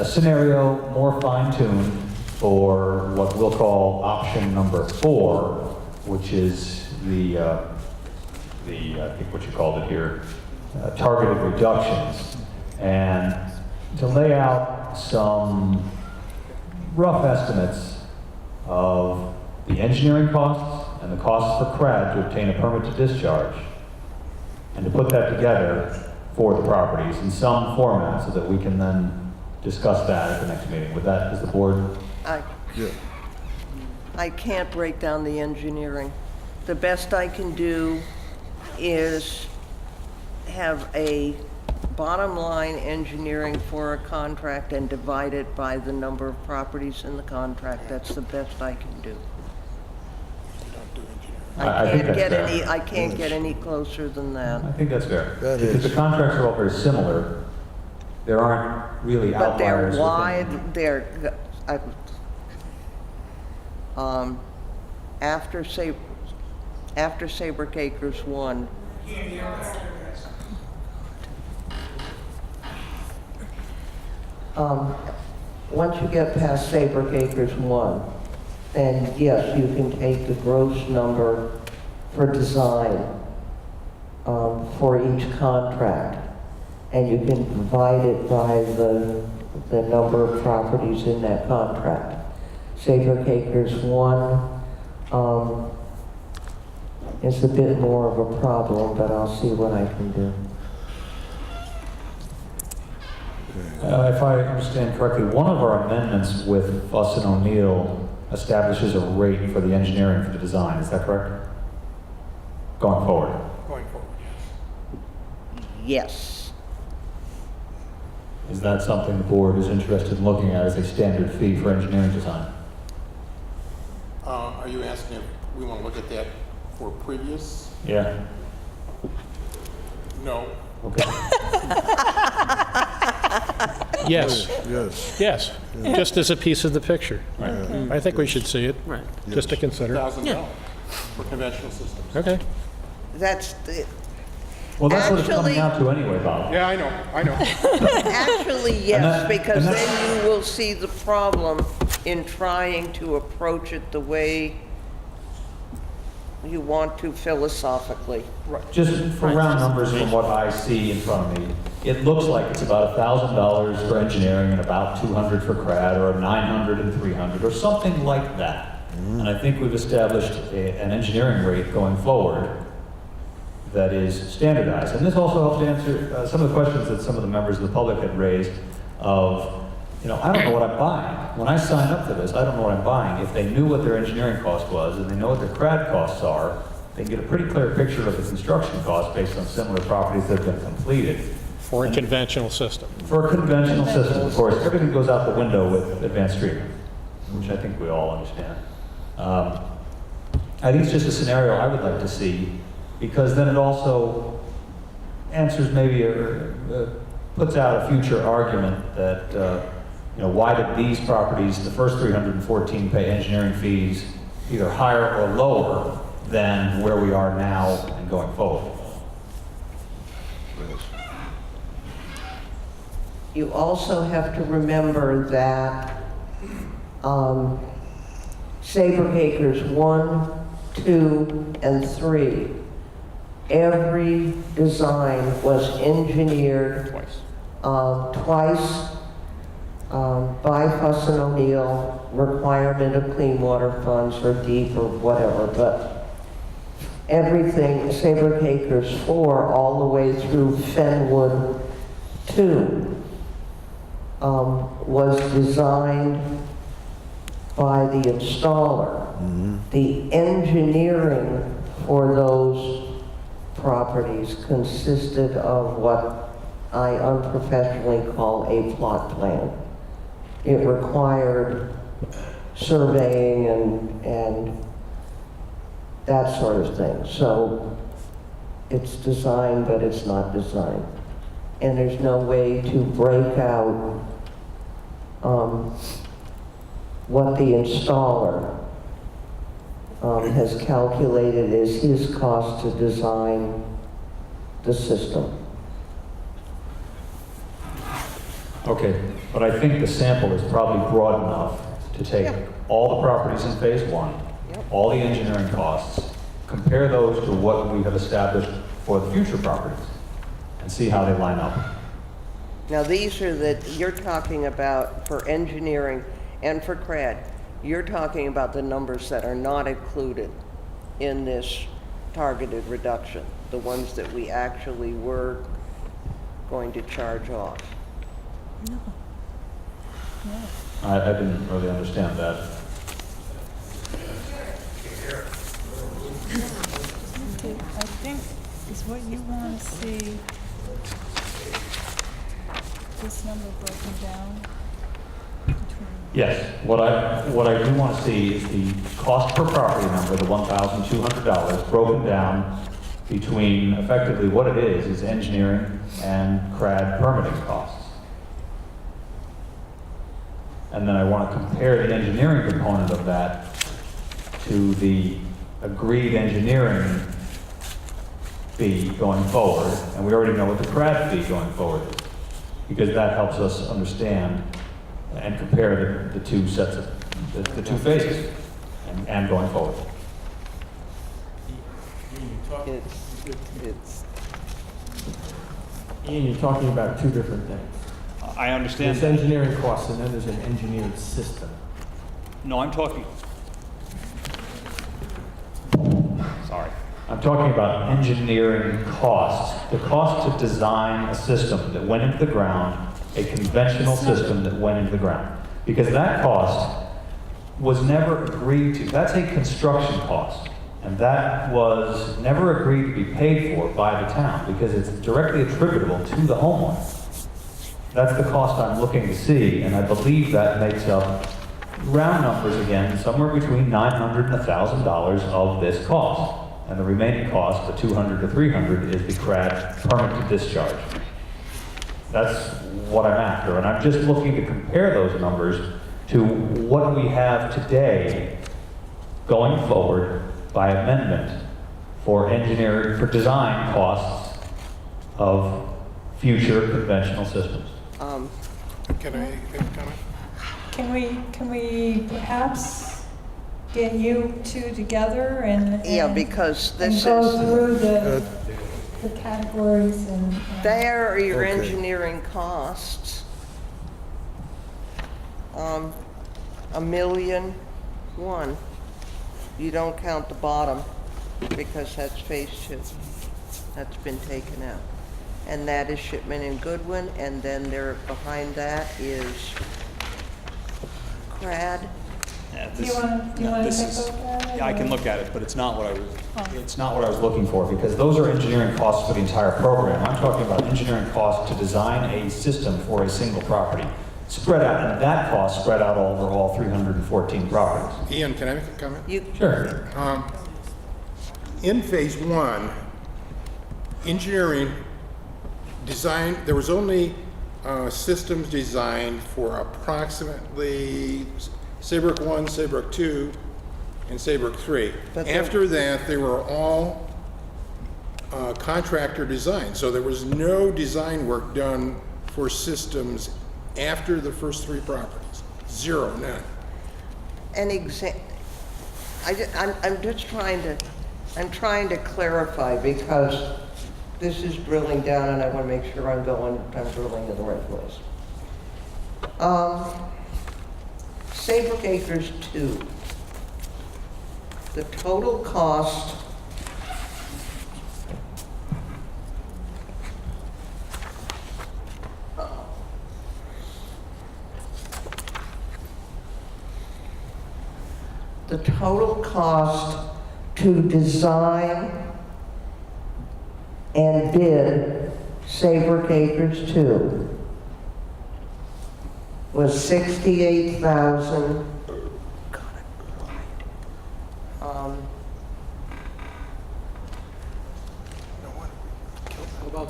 scenario more fine-tuned for what we'll call option number 4, which is I think what you called it here, targeted reductions, and to lay out some rough estimates of the engineering costs and the costs for CRAD to obtain a permit to discharge, and to put that together for the properties in some format so that we can then discuss that at the next meeting. With that, is the board? I can't break down the engineering. The best I can do is have a bottom line engineering for a contract and divide it by the number of properties in the contract. That's the best I can do. I think that's fair. I can't get any closer than that. I think that's fair. That Because is. the contracts are all very similar. There aren't really But they're outliers. wide, after Saybrook Acres 1, once you get past Saybrook Acres 1, then yes, you can take the gross number for design for each contract, and you can divide it by the number of properties in that contract. Saybrook Acres 1 is a bit more of a problem, but I'll see what I can do. Okay. If I understand correctly, one of our amendments with Fuss and O'Neill establishes a rate for the engineering for the design. Is that correct? Going forward. Going forward, Yes. Is that something the board is interested in looking at as a standard fee for engineering design? Are you asking if we want to look at that for previous? Yeah. No. Okay. Yes, Yes. yes, just as a piece of the picture. Yeah. I think we should see it, Right. just to consider. $1,000 for conventional systems. Okay. That's, the- Well, that's what it's coming Actually- out to anyway, Bob. Yeah, I know. actually, yes, that- because and then you will see the problem in trying to approach it the way you want to philosophically. Just for round numbers from what I see in front of me, it looks like it's about $1,000 for engineering and about 200 for CRAD, or 900 and 300, or something like that. And I think we've established an engineering rate going forward that is standardized. And this also helps to answer some of the questions that some of the members of the public had raised of, I don't know what I'm buying. When I sign up for this, I don't know what I'm buying. If they knew what their engineering cost was and they know what their CRAD costs are, they can get a pretty clear picture of the construction cost based on similar properties that have been completed. For a conventional system. For a conventional system, of course, everything goes out the window with advanced treatment, which I think we all understand. I think it's just a scenario I would like to see, because then it also answers maybe or puts out a future argument that, why did these properties, the first 314, pay engineering fees either higher or lower than where we are now and going forward? You also have to remember that Saybrook Acres 1, 2, and 3, every design was engineered twice by Fuss and O'Neill, requirement of clean water funds or deep or whatever, but everything, Saybrook Acres 4, all the way through Fenwood 2, was designed by the installer. The engineering for those properties consisted of what I unprofessionally call a plot plan. It required surveying and that sort of thing. So it's designed, but it's not designed. And there's no way to break out what the installer has calculated as his cost to design the system. Okay, but I think the sample is probably broad enough to take all the properties in phase one, all the engineering costs, compare those to what we have established for the future properties, and see how they line up. Now, these are you're talking about for engineering and for CRAD, you're talking about the numbers that are not included in this targeted reduction, the ones that we actually were going to charge off. I didn't really understand that. Okay, I think is what you want to see, this number broken down between. Yes, what I do want to see is the cost per property number, the $1,200, broken down between effectively what it is engineering and CRAD permitting costs. And then I want to compare the engineering component of that to the agreed engineering fee going forward, and we already know what the CRAD fee going forward is, because that helps us understand and compare the two sets of, the two phases, and going forward. Ian, you're talking about two different things. I understand There's that. engineering costs and then there's an engineered system. No, I'm talking. Sorry. I'm talking about engineering costs, the cost to design a system that went into the ground a conventional system that went into the ground. Because that cost was never agreed to. That's a construction cost. And that was never agreed to be paid for by the town because it's directly attributable to the homeowner. That's the cost I'm looking to see, and I believe that makes up, round numbers again, somewhere between $900 and $1,000 of this cost. And the remaining cost, the $200 to $300, is the CRAD permit to discharge. That's what I'm after, and I'm just looking to compare those numbers to what we have today going forward by amendment for engineering, for design costs of future conventional systems. Can I make a comment? Can we perhaps get you two together and because and this go is, through the categories and there are your Okay. engineering costs. $1,000,001. You don't count the bottom because that's phase 2. That's been taken out. And that is Shipman and Goodwin, and then there behind that is CRAD. Yeah, do you want to take a look at it? Yeah, I can look at it, but it's not what I was, It's not what I was looking for, because those are engineering costs for the entire program. I'm talking about engineering costs to design a system for a single property, spread out, and that cost spread out over all 314 properties. Ian, can I make a comment? Sure. In phase 1, engineering design, there was only systems designed for approximately Saybrook 1, Saybrook 2, and Saybrook 3. After that, they were all contractor design, so there was no design work done for systems after the first 3 properties. Zero, none. An I'm just trying to clarify because this is drilling down and I want to make sure I'm drilling in the right place. Saybrook Acres 2, the total cost to design and bid Saybrook Acres 2 was $68,000. About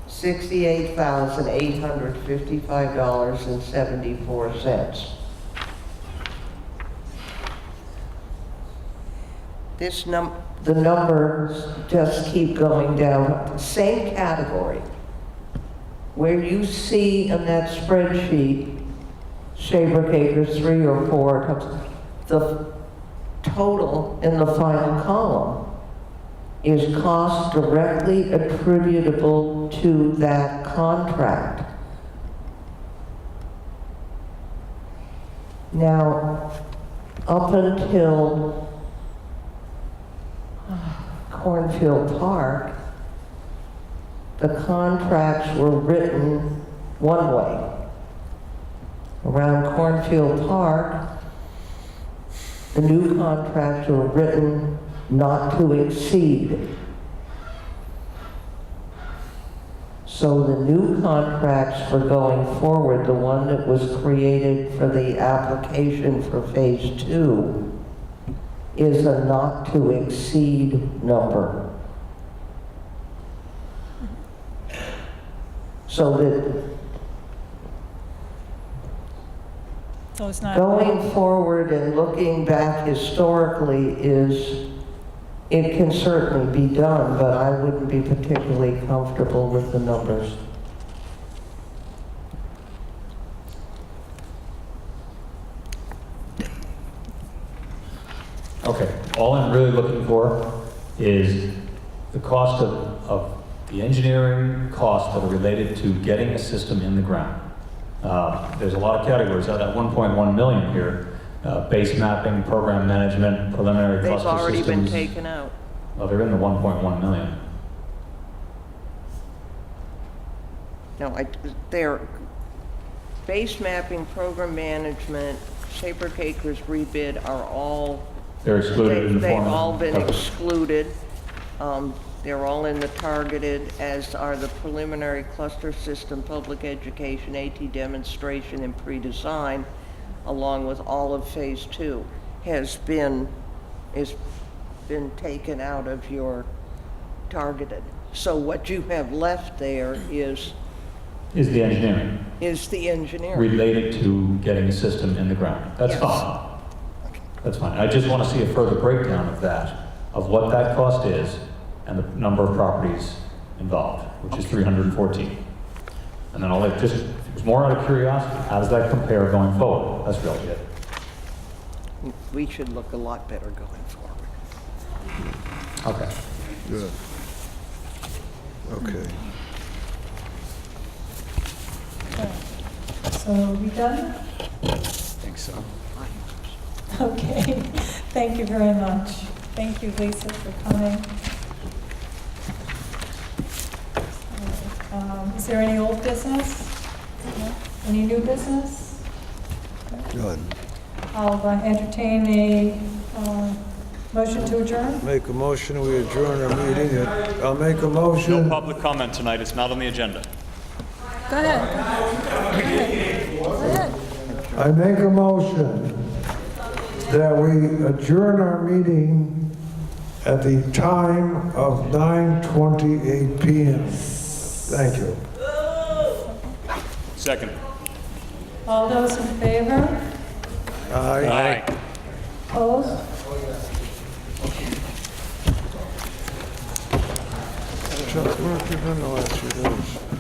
$68,855.74. The numbers just keep going down. Same category. Where you see in that spreadsheet, Saybrook Acres 3 or 4, the total in the final column is cost directly attributable to that contract. Now, up until Cornfield Park, the contracts were written one way. Around Cornfield Park, the new contracts were written not to exceed. So the new contracts for going forward, the one that was created for the application for phase 2, is a not to exceed number. So that it's not going forward and looking back historically it can certainly be done, but I wouldn't be particularly comfortable with the numbers. Okay, all I'm really looking for is the cost of the engineering costs that are related to getting a system in the ground. There's a lot of categories. Out at 1.1 million here, base mapping, program management, preliminary They've cluster already systems. been taken out. Well, they're in the 1.1 million. No, they're base mapping, program management, Saybrook Acres rebid are all, They're excluded in the they've form. all been Okay. excluded. They're all in the targeted, as are the preliminary cluster system, public education, AT demonstration, and pre-design, along with all of Phase 2, has been taken out of your targeted. So what you have left there is Is the engineering the engineering. related to getting a system in the ground? That's Yes. fine. That's fine. I just want to see a further breakdown of that, of what that cost is and the number of properties involved, which is 314. And then it was more out of curiosity. How does that compare going forward? That's really it. We should look a lot better going forward. Okay. Good. Okay. So are we done? I think so. Okay, thank you very much. Thank you, Lisa, for coming. Is there any old business? No? Any new business? Good. I'll entertain a motion to adjourn. Make a motion, we adjourn our meeting. I'll make a motion. No public comment tonight, it's not on the agenda. Go ahead. Go ahead. I make a motion that we adjourn our meeting at the time of 9:28 p.m. Thank you. Second. All those in favor? Aye. Opposed? Chuck, what have you done the last few days?